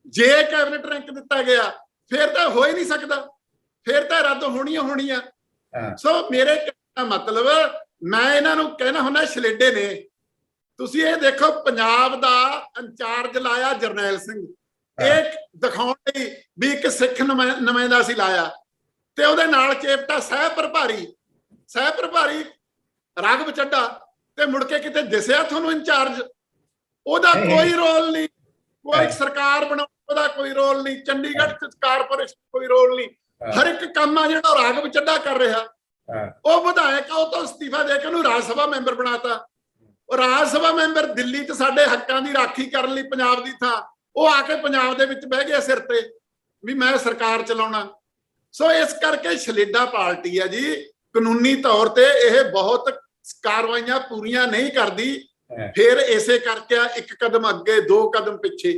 ਜੇ ਕੈਬਨਿਟ ਰੈਂਕ ਦਿੱਤਾ ਗਿਆ ਫਿਰ ਤਾਂ ਹੋ ਹੀ ਨਹੀਂ ਸਕਦਾ, ਫਿਰ ਤਾਂ ਰੱਦ ਹੋਣੀ ਆ। ਸੋ ਮੇਰੇ ਕਹਿਣ ਦਾ ਮਤਲਬ, ਮੈਂ ਇਹਨਾਂ ਨੂੰ ਕਹਿਣਾ ਹੁੰਦਾ ਛਲੇਡੇ ਨੇ। ਤੁਸੀਂ ਇਹ ਦੇਖੋ, ਪੰਜਾਬ ਦਾ ਇੰਚਾਰਜ ਲਾਇਆ ਜਰਨੈਲ ਸਿੰਘ, ਇਹ ਦਿਖਾਉਣ ਲਈ ਵੀ ਇੱਕ ਸਿੱਖ ਨੁਮਾਇੰਦਾ ਸੀ ਲਾਇਆ, ਤੇ ਉਹਦੇ ਨਾਲ ਚੇਪਟਾ ਸਹਿ ਪ੍ਰਭਾਰੀ ਰਾਘਵ ਚੱਢਾ, ਤੇ ਮੁੜ ਕੇ ਕਿਤੇ ਦਿਸਿਆ ਤੁਹਾਨੂੰ ਇੰਚਾਰਜ? ਉਹਦਾ ਕੋਈ ਰੋਲ ਨਹੀਂ, ਕੋਈ ਸਰਕਾਰ ਬਣਾਉਣ ਦਾ ਕੋਈ ਰੋਲ ਨਹੀਂ, ਚੰਡੀਗੜ੍ਹ ਕਾਰਪੋਰੇਸ਼ਨ ਕੋਈ ਰੋਲ ਨਹੀਂ। ਹਰ ਇੱਕ ਕੰਮ ਆ ਜਿਹੜਾ ਰਾਘਵ ਚੱਢਾ ਕਰ ਰਿਹਾ। ਉਹ ਵਿਧਾਇਕ ਆ, ਉਹ ਤੋਂ ਅਸਤੀਫਾ ਦੇ ਕੇ ਉਹਨੂੰ ਰਾਜ ਸਭਾ ਮੈਂਬਰ ਬਣਾਤਾ। ਉਹ ਰਾਜ ਸਭਾ ਮੈਂਬਰ ਦਿੱਲੀ 'ਚ ਸਾਡੇ ਹੱਕਾਂ ਦੀ ਰਾਖੀ ਕਰਨ ਲਈ ਪੰਜਾਬ ਦੀ ਥਾਂ ਉਹ ਆ ਕੇ ਪੰਜਾਬ ਦੇ ਵਿੱਚ ਬਹਿ ਗਿਆ ਸਿਰ ਤੇ ਵੀ ਮੈਂ ਸਰਕਾਰ ਚਲਾਉਣਾ। ਸੋ ਇਸ ਕਰਕੇ ਛਲੇਡਾ ਪਾਰਟੀ ਆ ਜੀ, ਕਾਨੂੰਨੀ ਤੌਰ ਤੇ ਇਹ ਬਹੁਤ ਕਾਰਵਾਈਆਂ ਪੂਰੀਆਂ ਨਹੀਂ ਕਰਦੀ। ਫਿਰ ਇਸੇ ਕਰਕੇ ਇੱਕ ਕਦਮ ਅੱਗੇ ਦੋ ਕਦਮ ਪਿੱਛੇ।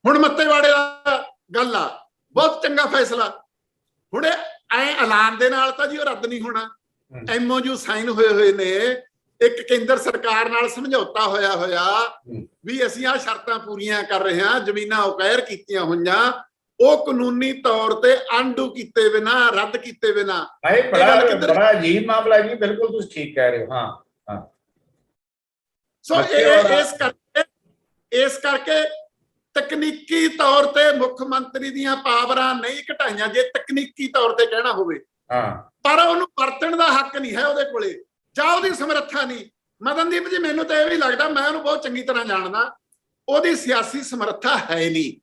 ਹੁਣ ਮੱਤੇਵਾੜੇ ਦਾ ਗੱਲ ਆ, ਬਹੁਤ ਚੰਗਾ ਫੈਸਲਾ। ਹੁਣ ਐ ਐਲਾਨ ਦੇ ਨਾਲ ਤਾਂ ਜੀ ਉਹ ਰੱਦ ਨਹੀਂ ਹੋਣਾ। MOU ਸਾਈਨ ਹੋਏ ਨੇ, ਇੱਕ ਕੇਂਦਰ ਸਰਕਾਰ ਨਾਲ ਸਮਝੌਤਾ ਹੋਇਆ ਵੀ ਅਸੀਂ ਆਹ ਸ਼ਰਤਾਂ ਪੂਰੀਆਂ ਕਰ ਰਹੇ ਹਾਂ, ਜ਼ਮੀਨਾਂ ਅਕਵਾਇਰ ਕੀਤੀਆਂ ਹੋਈਆਂ, ਉਹ ਕਾਨੂੰਨੀ ਤੌਰ ਤੇ ਅਨਡੂ ਕੀਤੇ ਬਿਨਾ, ਰੱਦ ਕੀਤੇ ਬਿਨਾ। ਬੜਾ ਅਜੀਬ ਮਾਮਲਾ ਜੀ, ਬਿਲਕੁਲ ਤੁਸੀਂ ਠੀਕ ਕਹਿ ਰਹੇ ਹੋ। ਹਾਂ। ਸੋ ਇਸ ਕਰਕੇ ਤਕਨੀਕੀ ਤੌਰ ਤੇ ਮੁੱਖ ਮੰਤਰੀ ਦੀਆਂ ਪਾਵਰਾਂ ਨਹੀਂ ਘਟਾਈਆਂ, ਜੇ ਤਕਨੀਕੀ ਤੌਰ ਤੇ ਕਹਿਣਾ ਹੋਵੇ, ਪਰ ਉਹਨੂੰ ਵਰਤਣ ਦਾ ਹੱਕ ਨਹੀਂ ਹੈ ਉਹਦੇ ਕੋਲੇ, ਜਾਂ ਉਹਦੀ ਸਮਰੱਥਾ ਨਹੀਂ। ਮਦਨਦੀਪ ਜੀ, ਮੈਨੂੰ ਤਾਂ ਇਹ ਵੀ ਲੱਗਦਾ, ਮੈਂ ਉਹਨੂੰ ਬਹੁਤ ਚੰਗੀ ਤਰ੍ਹਾਂ ਜਾਣਦਾ, ਉਹਦੀ ਸਿਆਸੀ ਸਮਰੱਥਾ ਹੈ ਨਹੀਂ।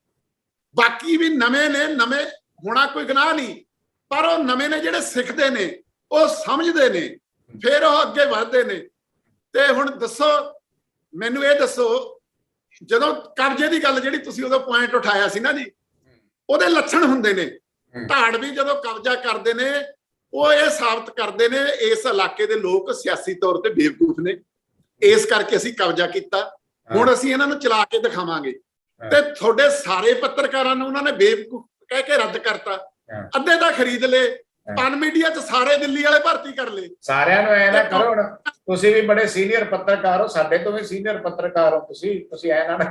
ਬਾਕੀ ਵੀ ਨਵੇਂ ਨੇ, ਨਵੇਂ ਹੋਣਾ ਕੋਈ ਗੁਨਾਹ ਨਹੀਂ, ਪਰ ਉਹ ਨਵੇਂ ਨੇ ਜਿਹੜੇ ਸਿੱਖਦੇ ਨੇ, ਉਹ ਸਮਝਦੇ ਨੇ, ਫਿਰ ਉਹ ਅੱਗੇ ਵਧਦੇ ਨੇ। ਤੇ ਹੁਣ ਦੱਸੋ, ਮੈਨੂੰ ਇਹ ਦੱਸੋ, ਜਦੋਂ ਕਬਜ਼ੇ ਦੀ ਗੱਲ ਜਿਹੜੀ ਤੁਸੀਂ ਉਦੋਂ ਪੁਆਇੰਟ ਉਠਾਇਆ ਸੀ ਨਾ ਜੀ, ਉਹਦੇ ਲੱਛਣ ਹੁੰਦੇ ਨੇ। ਧਾੜਵੀ ਜਦੋਂ ਕਬਜ਼ਾ ਕਰਦੇ ਨੇ, ਉਹ ਇਹ ਸਾਬਤ ਕਰਦੇ ਨੇ ਇਸ ਇਲਾਕੇ ਦੇ ਲੋਕ ਸਿਆਸੀ ਤੌਰ ਤੇ ਬੇਵਕੂਫ ਨੇ, ਇਸ ਕਰਕੇ ਅਸੀਂ ਕਬਜ਼ਾ ਕੀਤਾ, ਹੁਣ ਅਸੀਂ ਇਹਨਾਂ ਨੂੰ ਚਲਾ ਕੇ ਦਿਖਾਵਾਂਗੇ। ਤੇ ਤੁਹਾਡੇ ਸਾਰੇ ਪੱਤਰਕਾਰਾਂ ਨੂੰ ਉਹਨਾਂ ਨੇ ਬੇਵਕੂਫ ਕਹਿ ਕੇ ਰੱਦ ਕਰਤਾ, ਅੱਧੇ ਤਾਂ ਖਰੀਦ ਲਏ, ਪਨ ਮੀਡੀਆ 'ਚ ਸਾਰੇ ਦਿੱਲੀ ਵਾਲੇ ਭਰਤੀ ਕਰ ਲਏ। ਸਾਰਿਆਂ ਨੂੰ ਐ ਨਾ ਕਰੋ, ਹੁਣ ਤੁਸੀਂ ਵੀ ਬੜੇ ਸੀਨੀਅਰ ਪੱਤਰਕਾਰ ਹੋ, ਸਾਡੇ ਤੋਂ ਵੀ ਸੀਨੀਅਰ ਪੱਤਰਕਾਰ ਹੋ ਤੁਸੀਂ ਐ ਨਾ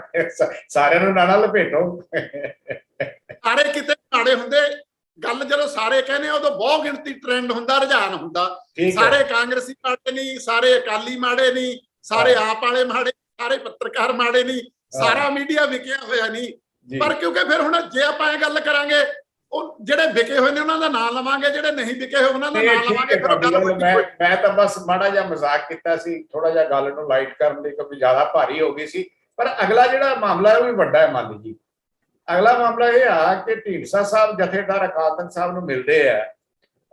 ਸਾਰਿਆਂ ਨੂੰ ਨਾ ਲਪੇਟੋ। ਸਾਰੇ ਕਿਤੇ ਮਾੜੇ ਹੁੰਦੇ, ਗੱਲ ਜਦੋਂ ਸਾਰੇ ਕਹਿੰਦੇ ਉਦੋਂ ਬਹੁਤ ਗਿਣਤੀ ਟ੍ਰੈਂਡ ਹੁੰਦਾ, ਰੁਝਾਨ ਹੁੰਦਾ। ਸਾਰੇ ਕਾਂਗਰਸੀ ਮਾੜੇ ਨਹੀਂ, ਸਾਰੇ ਅਕਾਲੀ ਮਾੜੇ ਨਹੀਂ, ਸਾਰੇ ਆਪ ਵਾਲੇ ਮਾੜੇ, ਸਾਰੇ ਪੱਤਰਕਾਰ ਮਾੜੇ ਨਹੀਂ, ਸਾਰਾ ਮੀਡੀਆ ਵਿਕਿਆ ਹੋਇਆ ਨਹੀਂ। ਪਰ ਕਿਉਂਕਿ ਫਿਰ ਹੁਣ ਜੇ ਆਪਾਂ ਇਹ ਗੱਲ ਕਰਾਂਗੇ, ਉਹ ਜਿਹੜੇ ਵਿਕੇ ਹੋਏ ਨੇ ਉਹਨਾਂ ਦਾ ਨਾਂ ਲਵਾਂਗੇ, ਜਿਹੜੇ ਨਹੀਂ ਵਿਕੇ ਹੋਏ ਉਹਨਾਂ ਦਾ ਨਾਂ ਲਵਾਂਗੇ। ਮੈਂ ਤਾਂ ਬਸ ਮਾੜਾ ਜਿਹਾ ਮਜ਼ਾਕ ਕੀਤਾ ਸੀ, ਥੋੜਾ ਜਿਹਾ ਗੱਲ ਨੂੰ ਲਾਈਟ ਕਰਨ ਲਈ, ਕਿਉਂਕਿ ਜ਼ਿਆਦਾ ਭਾਰੀ ਹੋ ਗਈ ਸੀ। ਪਰ ਅਗਲਾ ਜਿਹੜਾ ਮਾਮਲਾ ਹੈ ਉਹ ਵੀ ਵੱਡਾ ਹੈ। ਮੰਨ ਜੀ, ਅਗਲਾ ਮਾਮਲਾ ਇਹ ਆ ਕਿ ਢੀਂਡਸਾ ਸਾਹਿਬ ਜਥੇਦਾਰ ਅਕਾਲ ਤਖਤ ਸਾਹਿਬ ਨੂੰ ਮਿਲਦੇ ਆ,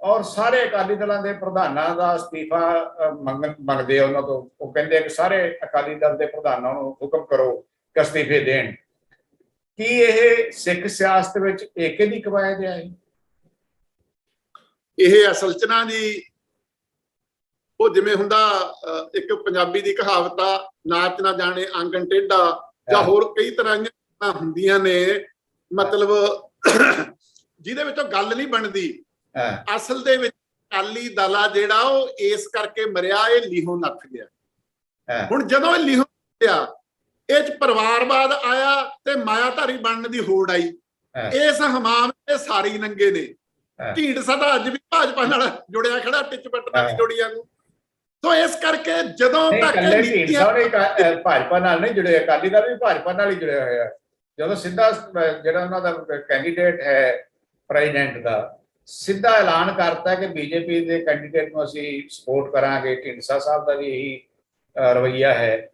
ਔਰ ਸਾਰੇ ਅਕਾਲੀ ਦਲਾਂ ਦੇ ਪ੍ਰਧਾਨਾਂ ਦਾ ਅਸਤੀਫਾ ਮੰਗਦੇ ਆ ਉਹਨਾਂ ਤੋਂ। ਉਹ ਕਹਿੰਦੇ ਕਿ ਸਾਰੇ ਅਕਾਲੀ ਦਲ ਦੇ ਪ੍ਰਧਾਨਾਂ ਨੂੰ ਹੁਕਮ ਕਰੋ ਕਿ ਅਸਤੀਫੇ ਦੇਣ। ਕੀ ਇਹ ਸਿੱਖ ਸਿਆਸਤ ਵਿੱਚ ਏਕੇ ਦੀ ਕਵਾਇਦ ਹੈ? ਇਹ ਅਸਲ ਚ ਨਾ ਜੀ, ਉਹ ਜਿਵੇਂ ਹੁੰਦਾ ਇੱਕ ਪੰਜਾਬੀ ਦੀ ਕਹਾਵਤ ਆ, ਨਾਚ ਨਾ ਜਾਣੇ ਆਂਗਣ ਟੇਢਾ, ਜਾਂ ਹੋਰ ਕਈ ਤਰ੍ਹਾਂ ਦੀਆਂ ਹੁੰਦੀਆਂ ਨੇ, ਮਤਲਬ ਜਿਹਦੇ ਵਿੱਚੋਂ ਗੱਲ ਨਹੀਂ ਬਣਦੀ। ਅਸਲ ਦੇ ਵਿੱਚ ਅਕਾਲੀ ਦਲ ਆ ਜਿਹੜਾ, ਉਹ ਇਸ ਕਰਕੇ ਮਰਿਆ, ਇਹ ਲੀਹੋਂ ਨੱਥ ਗਿਆ। ਹੁਣ ਜਦੋਂ ਇਹ ਲੀਹੋਂ ਗਿਆ, ਇਹ ਚ ਪਰਿਵਾਰਵਾਦ ਆਇਆ ਤੇ ਮਾਇਆਧਾਰੀ ਬਣਨ ਦੀ ਹੋੜ ਆਈ। ਇਸ ਹਮਾਮ ਤੇ ਸਾਰੀ ਨੰਗੇ ਨੇ। ਢੀਂਡਸਾ ਤਾਂ ਅੱਜ ਵੀ ਭਾਜਪਾ ਨਾਲ ਜੁੜਿਆ ਖੜਾ, ਟਿੱਚ ਪੱਟ ਨਾਲ ਜੁੜੀਆਂ ਨੂੰ। ਸੋ ਇਸ ਕਰਕੇ ਜਦੋਂ ਤੱਕ ਭਾਜਪਾ ਨਾਲ ਨਹੀਂ ਜੁੜੇ, ਅਕਾਲੀ ਦਲ ਵੀ ਭਾਜਪਾ ਨਾਲ ਹੀ ਜੁੜਿਆ ਹੋਇਆ। ਜਦੋਂ ਸਿੱਧਾ ਜਿਹੜਾ ਉਹਨਾਂ ਦਾ ਕੈਂਡੀਡੇਟ ਹੈ ਪ੍ਰੈਜ਼ੀਡੈਂਟ ਦਾ, ਸਿੱਧਾ ਐਲਾਨ ਕਰਤਾ ਕਿ ਬੀਜੇਪੀ ਦੇ ਕੈਂਡੀਡੇਟ ਨੂੰ ਅਸੀਂ ਸਪੋਰਟ ਕਰਾਂਗੇ, ਢੀਂਡਸਾ ਸਾਹਿਬ ਦਾ ਵੀ ਇਹੀ ਰਵੱਈਆ ਹੈ,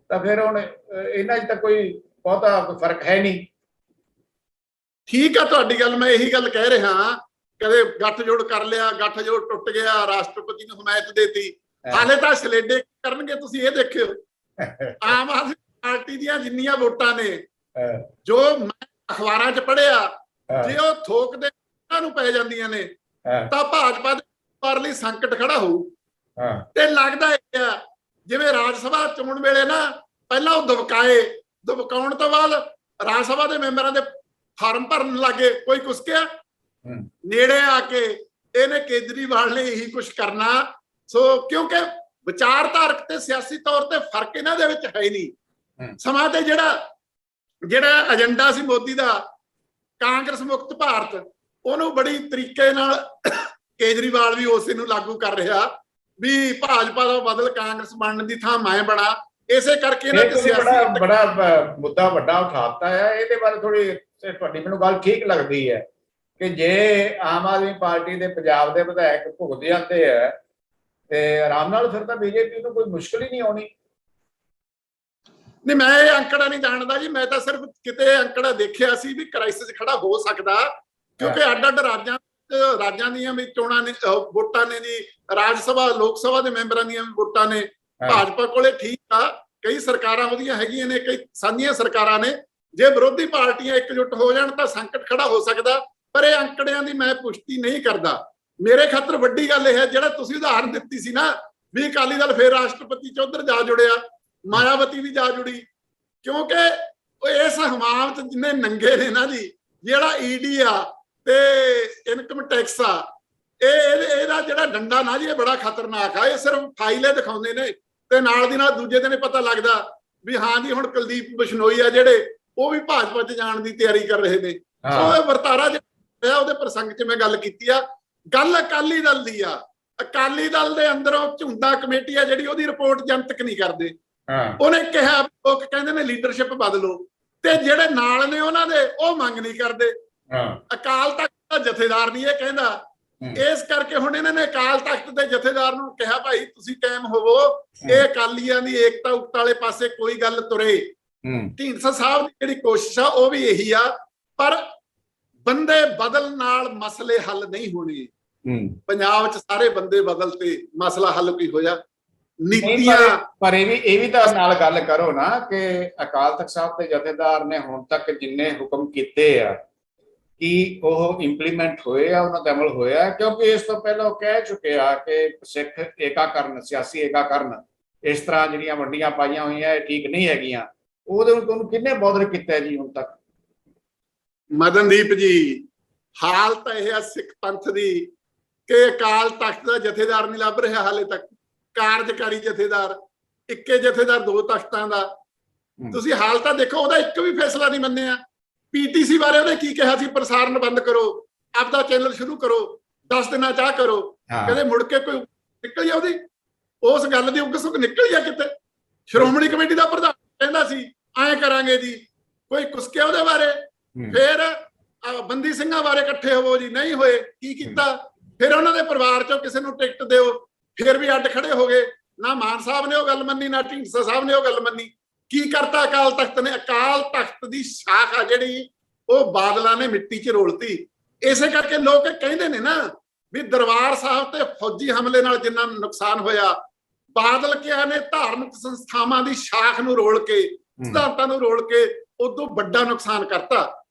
ਤਾਂ ਫਿਰ ਹੁਣ ਇਹਨਾਂ 'ਚ ਤਾਂ ਕੋਈ ਬਹੁਤਾ ਫਰਕ ਹੈ ਨਹੀਂ। ਠੀਕ ਆ ਤੁਹਾਡੀ ਗੱਲ, ਮੈਂ ਇਹੀ ਗੱਲ ਕਹਿ ਰਿਹਾ, ਕਦੇ ਗੱਠਜੋੜ ਕਰ ਲਿਆ, ਗੱਠਜੋੜ ਟੁੱਟ ਗਿਆ, ਰਾਸ਼ਟਰਪਤੀ ਨੂੰ ਹਮਾਇਤ ਦੇਤੀ, ਹਾਲੇ ਤਾਂ ਸਲੇਡੇ ਕਰਨਗੇ। ਤੁਸੀਂ ਇਹ ਦੇਖਿਓ, ਆਮ ਆਦਮੀ ਪਾਰਟੀ ਦੀਆਂ ਜਿੰਨੀਆਂ ਵੋਟਾਂ ਨੇ, ਜੋ ਮੈਂ ਅਖਬਾਰਾਂ 'ਚ ਪੜ੍ਹਿਆ, ਜੇ ਉਹ ਥੋਕ ਦੇ ਨੂੰ ਪੈ ਜਾਂਦੀਆਂ ਨੇ ਤਾਂ ਭਾਜਪਾ ਦੇ ਲਈ ਸੰਕਟ ਖੜਾ ਹੋਊ। ਤੇ ਲੱਗਦਾ ਹੈ ਜਿਵੇਂ ਰਾਜ ਸਭਾ ਚੋਣ ਵੇਲੇ ਨਾ, ਪਹਿਲਾਂ ਉਹ ਦਬਕਾਉਣ ਤੋਂ ਬਾਅਦ ਰਾਜ ਸਭਾ ਦੇ ਮੈਂਬਰਾਂ ਦੇ ਫਾਰਮ ਭਰਨ ਲੱਗੇ, ਕੋਈ ਕੁਸਕਿਆ, ਨੇੜੇ ਆ ਕੇ ਇਹਨੇ ਕੇਜਰੀਵਾਲ ਨੇ ਇਹੀ ਕੁਛ ਕਰਨਾ। ਸੋ ਕਿਉਂਕਿ ਵਿਚਾਰਧਾਰਕ ਤੇ ਸਿਆਸੀ ਤੌਰ ਤੇ ਫਰਕ ਇਹਨਾਂ ਦੇ ਵਿੱਚ ਹੈ ਹੀ ਨਹੀਂ। ਸਮਾਂ ਤੇ ਜਿਹੜਾ ਏਜੰਡਾ ਸੀ ਮੋਦੀ ਦਾ, ਕਾਂਗਰਸ ਮੁਕਤ ਭਾਰਤ, ਉਹਨੂੰ ਬੜੀ ਤਰੀਕੇ ਨਾਲ ਕੇਜਰੀਵਾਲ ਵੀ ਉਸੇ ਨੂੰ ਲਾਗੂ ਕਰ ਰਿਹਾ ਵੀ ਭਾਜਪਾ ਦਾ ਬਦਲ ਕਾਂਗਰਸ ਬਣਨ ਦੀ ਥਾਂ ਮੈਂ ਬਣਾ। ਇਸੇ ਕਰਕੇ ਇਹਨਾਂ ਦੇ ਸਿਆਸੀ ਬੜਾ ਮੁੱਦਾ ਵੱਡਾ ਉਠਾਤਾ ਹੈ। ਇਹਦੇ ਬਾਰੇ ਥੋੜੀ ਤੁਹਾਡੀ ਮੈਨੂੰ ਗੱਲ ਠੀਕ ਲੱਗਦੀ ਹੈ ਕਿ ਜੇ ਆਮ ਆਦਮੀ ਪਾਰਟੀ ਦੇ ਪੰਜਾਬ ਦੇ ਵਿਧਾਇਕ ਭੁਗਤ ਜਾਂਦੇ ਆ ਤੇ ਆਰਾਮ ਨਾਲ, ਫਿਰ ਤਾਂ ਬੀਜੇਪੀ ਨੂੰ ਕੋਈ ਮੁਸ਼ਕਲ ਹੀ ਨਹੀਂ ਆਉਣੀ। ਨਹੀਂ, ਮੈਂ ਇਹ ਅੰਕੜਾ ਨਹੀਂ ਜਾਣਦਾ ਜੀ, ਮੈਂ ਤਾਂ ਸਿਰਫ ਕਿਤੇ ਅੰਕੜਾ ਦੇਖਿਆ ਸੀ ਵੀ ਕ੍ਰਾਈਸਿਸ ਖੜਾ ਹੋ ਸਕਦਾ, ਕਿਉਂਕਿ ਅੱਡ-ਅੱਡ ਰਾਜਾਂ ਦੀਆਂ ਵੀ ਚੋਣਾਂ ਨੇ, ਵੋਟਾਂ ਨੇ ਜੀ, ਰਾਜ ਸਭਾ ਲੋਕ ਸਭਾ ਦੇ ਮੈਂਬਰਾਂ ਦੀਆਂ ਵੀ ਵੋਟਾਂ ਨੇ। ਭਾਜਪਾ ਕੋਲੇ ਠੀਕ ਆ, ਕਈ ਸਰਕਾਰਾਂ ਉਹਦੀਆਂ ਹੈਗੀਆਂ ਨੇ, ਕਈ ਸਾਂਝੀਆਂ ਸਰਕਾਰਾਂ ਨੇ। ਜੇ ਵਿਰੋਧੀ ਪਾਰਟੀਆਂ ਇਕਜੁੱਟ ਹੋ ਜਾਣ ਤਾਂ ਸੰਕਟ ਖੜਾ ਹੋ ਸਕਦਾ, ਪਰ ਇਹ ਅੰਕੜਿਆਂ ਦੀ ਮੈਂ ਪੁਸ਼ਟੀ ਨਹੀਂ ਕਰਦਾ। ਮੇਰੇ ਖਾਤਰ ਵੱਡੀ ਗੱਲ ਇਹ ਹੈ, ਜਿਹੜਾ ਤੁਸੀਂ ਉਦਾਹਰਨ ਦਿੱਤੀ ਸੀ ਨਾ ਵੀ ਅਕਾਲੀ ਦਲ ਫਿਰ ਰਾਸ਼ਟਰਪਤੀ ਚ ਉੱਧਰ ਜਾ ਜੁੜਿਆ, ਮਾਇਆਵਤੀ ਵੀ ਜਾ ਜੁੜੀ, ਕਿਉਂਕਿ ਇਸ ਹਮਾਮ ਚ ਜਿੰਨੇ ਨੰਗੇ ਨੇ ਨਾ ਜੀ, ਜਿਹੜਾ ਈਡੀ ਆ ਤੇ ਇਨਕਮ ਟੈਕਸ ਆ, ਇਹਦਾ ਜਿਹੜਾ ਡੰਡਾ ਨਾ ਜੀ, ਇਹ ਬੜਾ ਖਤਰਨਾਕ ਆ। ਇਹ ਸਿਰਫ ਫਾਈਲੇ ਦਿਖਾਉਂਦੇ ਨੇ ਤੇ ਨਾਲ ਦੀ ਨਾਲ ਦੂਜੇ ਦਿਨ ਪਤਾ ਲੱਗਦਾ ਵੀ ਹਾਂ ਜੀ ਹੁਣ ਕੁਲਦੀਪ ਬਿਸ਼ਨੋਈ ਆ ਜਿਹੜੇ, ਉਹ ਵੀ ਭਾਜਪਾ ਚ ਜਾਣ ਦੀ ਤਿਆਰੀ ਕਰ ਰਹੇ ਨੇ। ਸੋ ਇਹ ਵਰਤਾਰਾ ਜਿਹੜਾ ਉਹਦੇ ਪ੍ਰਸੰਗ ਚ ਮੈਂ ਗੱਲ ਕੀਤੀ ਆ। ਗੱਲ ਅਕਾਲੀ ਦਲ ਦੀ ਆ, ਅਕਾਲੀ ਦਲ ਦੇ ਅੰਦਰੋਂ ਝੁੰਡਾ ਕਮੇਟੀ ਆ ਜਿਹੜੀ, ਉਹਦੀ ਰਿਪੋਰਟ ਜਨਤਕ ਨਹੀਂ ਕਰਦੇ। ਉਹਨੇ ਕਿਹਾ, ਲੋਕ ਕਹਿੰਦੇ ਨੇ ਲੀਡਰਸ਼ਿਪ ਬਦਲੋ, ਤੇ ਜਿਹੜੇ ਨਾਲ ਨੇ ਉਹਨਾਂ ਦੇ ਉਹ ਮੰਗ ਨਹੀਂ ਕਰਦੇ। ਹਾਂ ਅਕਾਲ ਤਖਤ ਦਾ ਜਥੇਦਾਰ ਨਹੀਂ ਇਹ ਕਹਿੰਦਾ। ਇਸ ਕਰਕੇ ਹੁਣ ਇਹਨਾਂ ਨੇ ਅਕਾਲ ਤਖਤ ਦੇ ਜਥੇਦਾਰ ਨੂੰ ਕਿਹਾ ਭਾਈ ਤੁਸੀਂ ਕਾਇਮ ਹੋਵੋ, ਇਹ ਅਕਾਲੀਆਂ ਦੀ ਏਕਤਾ ਉਕਤਾ ਵਾਲੇ ਪਾਸੇ ਕੋਈ ਗੱਲ ਤੁਰੇ। ਢੀਂਡਸਾ ਸਾਹਿਬ ਦੀ ਜਿਹੜੀ ਕੋਸ਼ਿਸ਼ ਆ ਉਹ ਵੀ ਇਹੀ ਆ, ਪਰ ਬੰਦੇ ਬਦਲ ਨਾਲ ਮਸਲੇ ਹੱਲ ਨਹੀਂ ਹੋਣੇ। ਪੰਜਾਬ 'ਚ ਸਾਰੇ ਬੰਦੇ ਬਦਲ ਤੇ ਮਸਲਾ ਹੱਲ ਕੋਈ ਹੋਇਆ ਨੀਤੀਆਂ। ਪਰ ਇਹ ਵੀ ਤਾਂ ਨਾਲ ਗੱਲ ਕਰੋ ਨਾ ਕਿ ਅਕਾਲ ਤਖਤ ਸਾਹਿਬ ਦੇ ਜਥੇਦਾਰ ਨੇ ਹੁਣ ਤੱਕ ਜਿੰਨੇ ਹੁਕਮ ਕੀਤੇ ਆ ਕਿ ਉਹ ਇੰਪਲੀਮੈਂਟ ਹੋਏ ਆ, ਉਹਨਾਂ ਤੇ ਅਮਲ ਹੋਇਆ? ਕਿਉਂਕਿ ਇਸ ਤੋਂ ਪਹਿਲਾਂ ਉਹ ਕਹਿ ਚੁੱਕੇ ਆ ਕਿ ਸਿੱਖ ਏਕਾਕਰਨ, ਸਿਆਸੀ ਏਕਾਕਰਨ, ਇਸ ਤਰ੍ਹਾਂ ਜਿਹੜੀਆਂ ਵੰਡੀਆਂ ਪਾਈਆਂ ਹੋਈਆਂ ਇਹ ਠੀਕ ਨਹੀਂ ਹੈਗੀਆਂ। ਉਹਦੇ ਨੂੰ ਕਿੰਨੇ ਬੋਦਰ ਕੀਤਾ ਜੀ ਹੁਣ ਤੱਕ? ਮਦਨਦੀਪ ਜੀ, ਹਾਲਤ ਇਹ ਆ ਸਿੱਖ ਪੰਥ ਦੀ ਕਿ ਅਕਾਲ ਤਖਤ ਦਾ ਜਥੇਦਾਰ ਨਹੀਂ ਲੱਭ ਰਿਹਾ ਹਾਲੇ ਤੱਕ, ਕਾਰਜਕਾਰੀ ਜਥੇਦਾਰ। ਇੱਕੇ ਜਥੇਦਾਰ ਦੋ ਤਖਤਾਂ ਦਾ। ਤੁਸੀਂ ਹਾਲ ਤਾਂ ਦੇਖੋ, ਉਹਦਾ ਇੱਕ ਵੀ ਫੈਸਲਾ ਨਹੀਂ ਮੰਨਿਆ। ਪੀਟੀਸੀ ਬਾਰੇ ਉਹਨੇ ਕੀ ਕਿਹਾ ਸੀ? ਪ੍ਰਸਾਰਣ ਬੰਦ ਕਰੋ, ਆਪਦਾ ਚੈਨਲ ਸ਼ੁਰੂ ਕਰੋ, 10 ਦਿਨਾਂ ਚਾਹ ਕਰੋ। ਕਹਿੰਦੇ ਮੁੜ ਕੇ ਕੋਈ ਨਿਕਲ ਜਾ ਉਹਦੀ ਉਸ ਗੱਲ ਦੀ ਉੱਗ ਸੁੱਗ ਨਿਕਲ ਜਾ ਕਿਤੇ। ਸ਼੍ਰੋਮਣੀ ਕਮੇਟੀ ਦਾ ਪ੍ਰਧਾਨ ਕਹਿੰਦਾ ਸੀ ਐਂ ਕਰਾਂਗੇ ਜੀ, ਕੋਈ ਕੁਸਕਿਆ ਉਹਦੇ ਬਾਰੇ। ਫਿਰ ਬੰਦੀ ਸਿੰਘਾਂ ਬਾਰੇ ਇਕੱਠੇ ਹੋਵੋ ਜੀ, ਨਹੀਂ ਹੋਏ। ਕੀ ਕੀਤਾ? ਫਿਰ ਉਹਨਾਂ ਦੇ ਪਰਿਵਾਰ ਚੋਂ ਕਿਸੇ ਨੂੰ ਟਿਕਟ ਦਿਓ, ਫਿਰ ਵੀ ਅੱਡ ਖੜੇ ਹੋ ਗਏ। ਨਾ ਮਾਨ ਸਾਹਿਬ ਨੇ ਉਹ ਗੱਲ ਮੰਨੀ, ਨਾ ਢੀਂਡਸਾ ਸਾਹਿਬ ਨੇ ਉਹ ਗੱਲ ਮੰਨੀ। ਕੀ ਕਰਤਾ ਅਕਾਲ ਤਖਤ ਨੇ? ਅਕਾਲ ਤਖਤ ਦੀ ਸ਼ਾਖ ਆ ਜਿਹੜੀ ਉਹ ਬਾਦਲਾਂ ਨੇ ਮਿੱਟੀ 'ਚ ਰੋਲਤੀ। ਇਸੇ ਕਰਕੇ ਲੋਕ ਕਹਿੰਦੇ ਨੇ ਨਾ ਵੀ ਦਰਬਾਰ ਸਾਹਿਬ ਤੇ ਫੌਜੀ ਹਮਲੇ ਨਾਲ ਜਿੰਨਾ ਨੁਕਸਾਨ ਹੋਇਆ, ਬਾਦਲ ਕਿਹਾ ਨੇ ਧਾਰਮਿਕ ਸੰਸਥਾਵਾਂ ਦੀ ਸ਼ਾਖ ਨੂੰ ਰੋਲ ਕੇ, ਸਿਧਾਂਤਾਂ ਨੂੰ ਰੋਲ ਕੇ ਉਦੋਂ ਵੱਡਾ ਨੁਕਸਾਨ ਕਰਤਾ।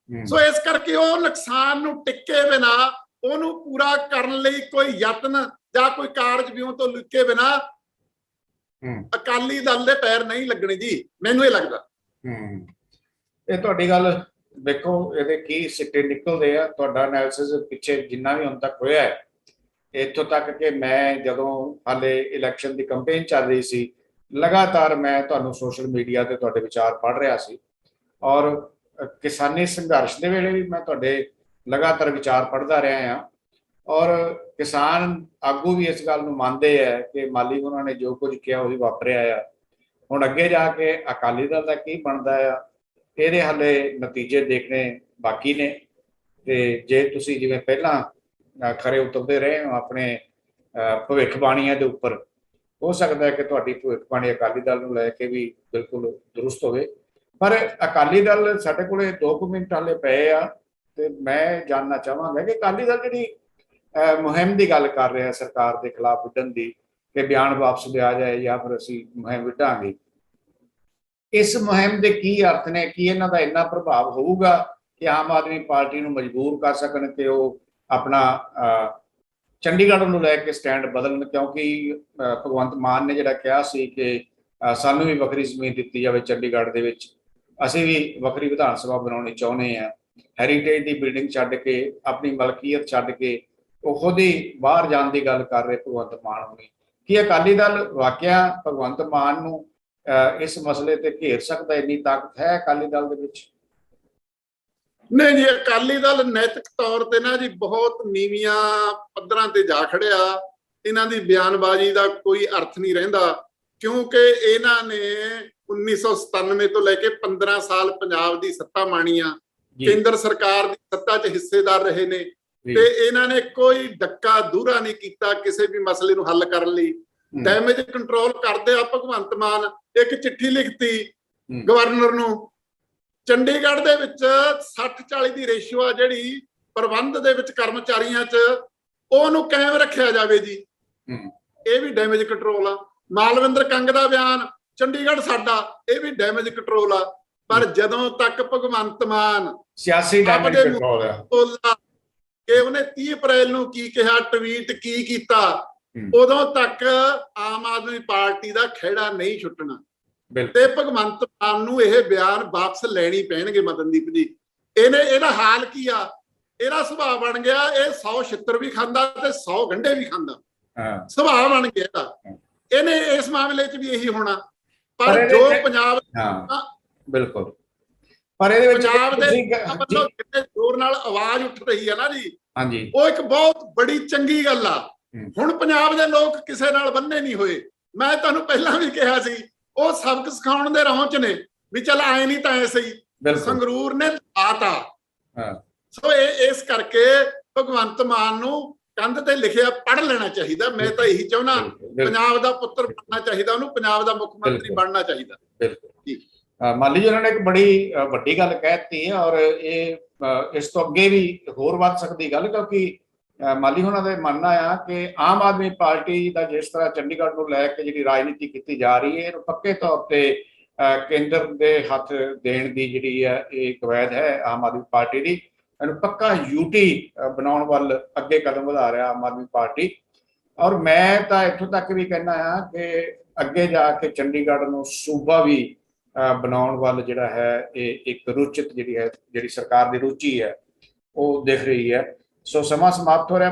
ਸੋ ਇਸ ਕਰਕੇ ਉਹ ਨੁਕਸਾਨ ਨੂੰ ਟਿੱਕੇ ਬਿਨਾ, ਉਹਨੂੰ ਪੂਰਾ ਕਰਨ ਲਈ ਕੋਈ ਯਤਨ ਜਾਂ ਕੋਈ ਕਾਰਜ ਵਿਊਹ ਤੋਂ ਲੁਕੇ ਬਿਨਾ ਅਕਾਲੀ ਦਲ ਦੇ ਪੈਰ ਨਹੀਂ ਲੱਗਣੇ ਜੀ, ਮੈਨੂੰ ਇਹ ਲੱਗਦਾ। ਇਹ ਤੁਹਾਡੀ ਗੱਲ ਵੇਖੋ, ਇਹਦੇ ਕੀ ਸਿੱਟੇ ਨਿਕਲਦੇ ਆ। ਤੁਹਾਡਾ ਐਨਾਲਿਸਿਸ ਪਿੱਛੇ ਜਿੰਨਾ ਵੀ ਹੁਣ ਤੱਕ ਹੋਇਆ ਹੈ, ਇੱਥੋਂ ਤੱਕ ਕਿ ਮੈਂ ਜਦੋਂ ਹਾਲੇ ਇਲੈਕਸ਼ਨ ਦੀ ਕੰਪੇਨ ਚੱਲ ਰਹੀ ਸੀ, ਲਗਾਤਾਰ ਮੈਂ ਤੁਹਾਨੂੰ ਸੋਸ਼ਲ ਮੀਡੀਆ ਤੇ ਤੁਹਾਡੇ ਵਿਚਾਰ ਪੜ੍ਹ ਰਿਹਾ ਸੀ, ਔਰ ਕਿਸਾਨੀ ਸੰਘਰਸ਼ ਦੇ ਵੇਲੇ ਵੀ ਮੈਂ ਤੁਹਾਡੇ ਲਗਾਤਾਰ ਵਿਚਾਰ ਪੜ੍ਹਦਾ ਰਿਹਾ ਹਾਂ। ਔਰ ਕਿਸਾਨ ਆਗੂ ਵੀ ਇਸ ਗੱਲ ਨੂੰ ਮੰਨਦੇ ਆ ਕਿ ਮਾਲੀ ਉਹਨਾਂ ਨੇ ਜੋ ਕੁਝ ਕਿਹਾ ਉਹੀ ਵਾਪਰਿਆ ਆ। ਹੁਣ ਅੱਗੇ ਜਾ ਕੇ ਅਕਾਲੀ ਦਲ ਦਾ ਕੀ ਬਣਦਾ ਆ, ਇਹਦੇ ਹਾਲੇ ਨਤੀਜੇ ਦੇਖਣੇ ਬਾਕੀ ਨੇ। ਤੇ ਜੇ ਤੁਸੀਂ ਜਿਵੇਂ ਪਹਿਲਾਂ ਖਰੇ ਉਤਰਦੇ ਰਹੇ ਹੋ ਆਪਣੇ ਭਵਿੱਖਬਾਣੀਆਂ ਦੇ ਉੱਪਰ, ਹੋ ਸਕਦਾ ਹੈ ਕਿ ਤੁਹਾਡੀ ਭਵਿੱਖਬਾਣੀ ਅਕਾਲੀ ਦਲ ਨੂੰ ਲੈ ਕੇ ਵੀ ਬਿਲਕੁਲ ਦਰੁਸਤ ਹੋਵੇ। ਪਰ ਅਕਾਲੀ ਦਲ, ਸਾਡੇ ਕੋਲੇ 2 ਮਿੰਟ ਹਾਲੇ ਪਏ ਆ, ਤੇ ਮੈਂ ਜਾਣਨਾ ਚਾਹਾਂਗਾ ਕਿ ਅਕਾਲੀ ਦਲ ਜਿਹੜੀ ਮੁਹਿੰਮ ਦੀ ਗੱਲ ਕਰ ਰਿਹਾ ਸਰਕਾਰ ਦੇ ਖਿਲਾਫ ਵਿੱਢਣ ਦੀ, ਕਿ ਬਿਆਨ ਵਾਪਸ ਲਿਆ ਜਾਏ ਜਾਂ ਫਿਰ ਅਸੀਂ ਮੁਹਿੰਮ ਵਿੱਢਾਂਗੇ, ਇਸ ਮੁਹਿੰਮ ਦੇ ਕੀ ਅਰਥ ਨੇ? ਕੀ ਇਹਨਾਂ ਦਾ ਇੰਨਾ ਪ੍ਰਭਾਵ ਹੋਊਗਾ ਕਿ ਆਮ ਆਦਮੀ ਪਾਰਟੀ ਨੂੰ ਮਜਬੂਰ ਕਰ ਸਕਣ ਕਿ ਉਹ ਆਪਣਾ ਚੰਡੀਗੜ੍ਹ ਨੂੰ ਲੈ ਕੇ ਸਟੈਂਡ ਬਦਲਣ? ਕਿਉਂਕਿ ਭਗਵੰਤ ਮਾਨ ਨੇ ਜਿਹੜਾ ਕਿਹਾ ਸੀ ਕਿ ਸਾਨੂੰ ਵੀ ਵੱਖਰੀ ਜ਼ਮੀਨ ਦਿੱਤੀ ਜਾਵੇ ਚੰਡੀਗੜ੍ਹ ਦੇ ਵਿੱਚ, ਅਸੀਂ ਵੀ ਵੱਖਰੀ ਵਿਧਾਨ ਸਭਾ ਬਣਾਉਣੀ ਚਾਹੁੰਦੇ ਹਾਂ। ਹੈਰੀਟੇਜ ਦੀ ਬਿਲਡਿੰਗ ਛੱਡ ਕੇ, ਆਪਣੀ ਮਲਕੀਅਤ ਛੱਡ ਕੇ ਉਹ ਖੁਦ ਹੀ ਬਾਹਰ ਜਾਣ ਦੀ ਗੱਲ ਕਰ ਰਹੇ ਭਗਵੰਤ ਮਾਨ ਹੋਣੀ। ਕੀ ਅਕਾਲੀ ਦਲ ਵਾਕਿਆ ਭਗਵੰਤ ਮਾਨ ਨੂੰ ਇਸ ਮਸਲੇ ਤੇ ਘੇਰ ਸਕਦਾ? ਇੰਨੀ ਤਾਕਤ ਹੈ ਅਕਾਲੀ ਦਲ ਦੇ ਵਿੱਚ? ਨਹੀਂ ਜੀ, ਅਕਾਲੀ ਦਲ ਨੈਤਿਕ ਤੌਰ ਤੇ ਨਾ ਜੀ ਬਹੁਤ ਨੀਵੀਆਂ ਪੱਧਰਾਂ ਤੇ ਜਾ ਖੜਿਆ। ਇਹਨਾਂ ਦੀ ਬਿਆਨਬਾਜ਼ੀ ਦਾ ਕੋਈ ਅਰਥ ਨਹੀਂ ਰਹਿੰਦਾ, ਕਿਉਂਕਿ ਇਹਨਾਂ ਨੇ 1997 ਤੋਂ ਲੈ ਕੇ 15 ਸਾਲ ਪੰਜਾਬ ਦੀ ਸੱਤਾ ਮਾਣੀ ਆ, ਕੇਂਦਰ ਸਰਕਾਰ ਦੀ ਸੱਤਾ 'ਚ ਹਿੱਸੇਦਾਰ ਰਹੇ ਨੇ, ਤੇ ਇਹਨਾਂ ਨੇ ਕੋਈ ਡੱਕਾ ਦੂਰਾ ਨਹੀਂ ਕੀਤਾ ਕਿਸੇ ਵੀ ਮਸਲੇ ਨੂੰ ਹੱਲ ਕਰਨ ਲਈ। ਡੈਮੇਜ ਕੰਟਰੋਲ ਕਰਦੇ ਆ ਭਗਵੰਤ ਮਾਨ। ਇੱਕ ਚਿੱਠੀ ਲਿਖਤੀ ਗਵਰਨਰ ਨੂੰ, ਚੰਡੀਗੜ੍ਹ ਦੇ ਵਿੱਚ 60-40 ਦੀ ਰੇਸ਼ੋ ਆ ਜਿਹੜੀ ਪ੍ਰਬੰਧ ਦੇ ਵਿੱਚ ਕਰਮਚਾਰੀਆਂ 'ਚ, ਉਹਨੂੰ ਕਾਇਮ ਰੱਖਿਆ ਜਾਵੇ ਜੀ। ਇਹ ਵੀ ਡੈਮੇਜ ਕੰਟਰੋਲ ਆ। ਮਾਲਵਿੰਦਰ ਕੰਗ ਦਾ ਬਿਆਨ, ਚੰਡੀਗੜ੍ਹ ਸਾਡਾ, ਇਹ ਵੀ ਡੈਮੇਜ ਕੰਟਰੋਲ ਆ। ਪਰ ਜਦੋਂ ਤੱਕ ਭਗਵੰਤ ਮਾਨ ਸਿਆਸੀ ਡੈਮੇਜ ਕੰਟਰੋਲ ਆ ਕਿ ਉਹਨੇ 30 ਅਪ੍ਰੈਲ ਨੂੰ ਕੀ ਕਿਹਾ, ਟਵੀਟ ਕੀ ਕੀਤਾ, ਉਦੋਂ ਤੱਕ ਆਮ ਆਦਮੀ ਪਾਰਟੀ ਦਾ ਖਹਿੜਾ ਨਹੀਂ ਛੁੱਟਣਾ। ਤੇ ਭਗਵੰਤ ਮਾਨ ਨੂੰ ਇਹ ਬਿਆਨ ਵਾਪਸ ਲੈਣੀ ਪੈਣਗੇ ਮਦਨਦੀਪ ਜੀ। ਇਹਦਾ ਹਾਲ ਕੀ ਆ? ਇਹਦਾ ਸੁਭਾਅ ਬਣ ਗਿਆ, ਇਹ 100 ਛਿੱਤਰ ਵੀ ਖਾਂਦਾ ਤੇ 100 ਗੰਢੇ ਵੀ ਖਾਂਦਾ। ਸੁਭਾਅ ਬਣ ਗਿਆ ਇਹਦਾ। ਇਹਨੇ ਇਸ ਮਾਮਲੇ 'ਚ ਵੀ ਇਹੀ ਹੋਣਾ। ਪਰ ਜੋ ਪੰਜਾਬ, ਬਿਲਕੁਲ, ਪਰ ਇਹਦੇ ਵਿੱਚ ਪੰਜਾਬ ਦੇ ਵੱਲੋਂ ਕਿੰਨੇ ਜ਼ੋਰ ਨਾਲ ਆਵਾਜ਼ ਉੱਠ ਰਹੀ ਹੈ ਨਾ ਜੀ, ਹਾਂਜੀ, ਉਹ ਇੱਕ ਬਹੁਤ ਬੜੀ ਚੰਗੀ ਗੱਲ ਆ। ਹੁਣ ਪੰਜਾਬ ਦੇ ਲੋਕ ਕਿਸੇ ਨਾਲ ਬੰਨੇ ਨਹੀਂ ਹੋਏ। ਮੈਂ ਤੁਹਾਨੂੰ ਪਹਿਲਾਂ ਵੀ ਕਿਹਾ ਸੀ, ਉਹ ਸਬਕ ਸਿਖਾਉਣ ਦੇ ਰਾਹ 'ਚ ਨੇ ਵੀ ਚੱਲ ਆਏ ਨਹੀਂ ਤਾਂ ਐ ਸਹੀ। ਬਿਲਕੁਲ ਸੰਗਰੂਰ ਨੇ ਆਤਾ। ਹਾਂ ਸੋ ਇਸ ਕਰਕੇ ਭਗਵੰਤ ਮਾਨ ਨੂੰ ਕੰਧ ਤੇ ਲਿਖਿਆ ਪੜ੍ਹ ਲੈਣਾ ਚਾਹੀਦਾ। ਮੈਂ ਤਾਂ ਇਹੀ ਚਾਹੁੰਦਾ, ਪੰਜਾਬ ਦਾ ਪੁੱਤਰ ਬਣਨਾ ਚਾਹੀਦਾ, ਉਹਨੂੰ ਪੰਜਾਬ ਦਾ ਮੁੱਖ ਮੰਤਰੀ ਬਣਨਾ ਚਾਹੀਦਾ। ਬਿਲਕੁਲ ਮਾਲੀ ਜੀ, ਉਹਨਾਂ ਨੇ ਇੱਕ ਬੜੀ ਵੱਡੀ ਗੱਲ ਕਹਿਤੀ ਹੈ, ਔਰ ਇਹ ਇਸ ਤੋਂ ਅੱਗੇ ਵੀ ਹੋਰ ਵੱਧ ਸਕਦੀ ਗੱਲ, ਕਿਉਂਕਿ ਮਾਲੀ ਉਹਨਾਂ ਦਾ ਮੰਨਣਾ ਆ ਕਿ ਆਮ ਆਦਮੀ ਪਾਰਟੀ ਦਾ ਜਿਸ ਤਰ੍ਹਾਂ ਚੰਡੀਗੜ੍ਹ ਨੂੰ ਲੈ ਕੇ ਜਿਹੜੀ ਰਾਜਨੀਤੀ ਕੀਤੀ ਜਾ ਰਹੀ ਹੈ, ਇਹਨੂੰ ਪੱਕੇ ਤੌਰ ਤੇ ਕੇਂਦਰ ਦੇ ਹੱਥ ਦੇਣ ਦੀ ਜਿਹੜੀ ਹੈ ਇਹ ਕਵਾਇਦ ਹੈ ਆਮ ਆਦਮੀ ਪਾਰਟੀ ਦੀ। ਇਹਨੂੰ ਪੱਕਾ ਯੂਟੀ ਬਣਾਉਣ ਵੱਲ ਅੱਗੇ ਕਦਮ ਵਧਾ ਰਿਹਾ ਆਮ ਆਦਮੀ ਪਾਰਟੀ। ਔਰ ਮੈਂ ਤਾਂ ਇੱਥੋਂ ਤੱਕ ਵੀ ਕਹਿਣਾ ਆ ਕਿ ਅੱਗੇ ਜਾ ਕੇ ਚੰਡੀਗੜ੍ਹ ਨੂੰ ਸੂਬਾ ਵੀ ਬਣਾਉਣ ਵੱਲ ਜਿਹੜਾ ਹੈ ਇਹ ਇੱਕ ਰੁਚਿਤ ਜਿਹੜੀ ਸਰਕਾਰ ਦੀ ਰੁਚੀ ਹੈ ਉਹ ਦਿਖ ਰਹੀ ਹੈ। ਸੋ ਸਮਾਂ ਸਮਾਪਤ ਹੋ ਰਿਹਾ।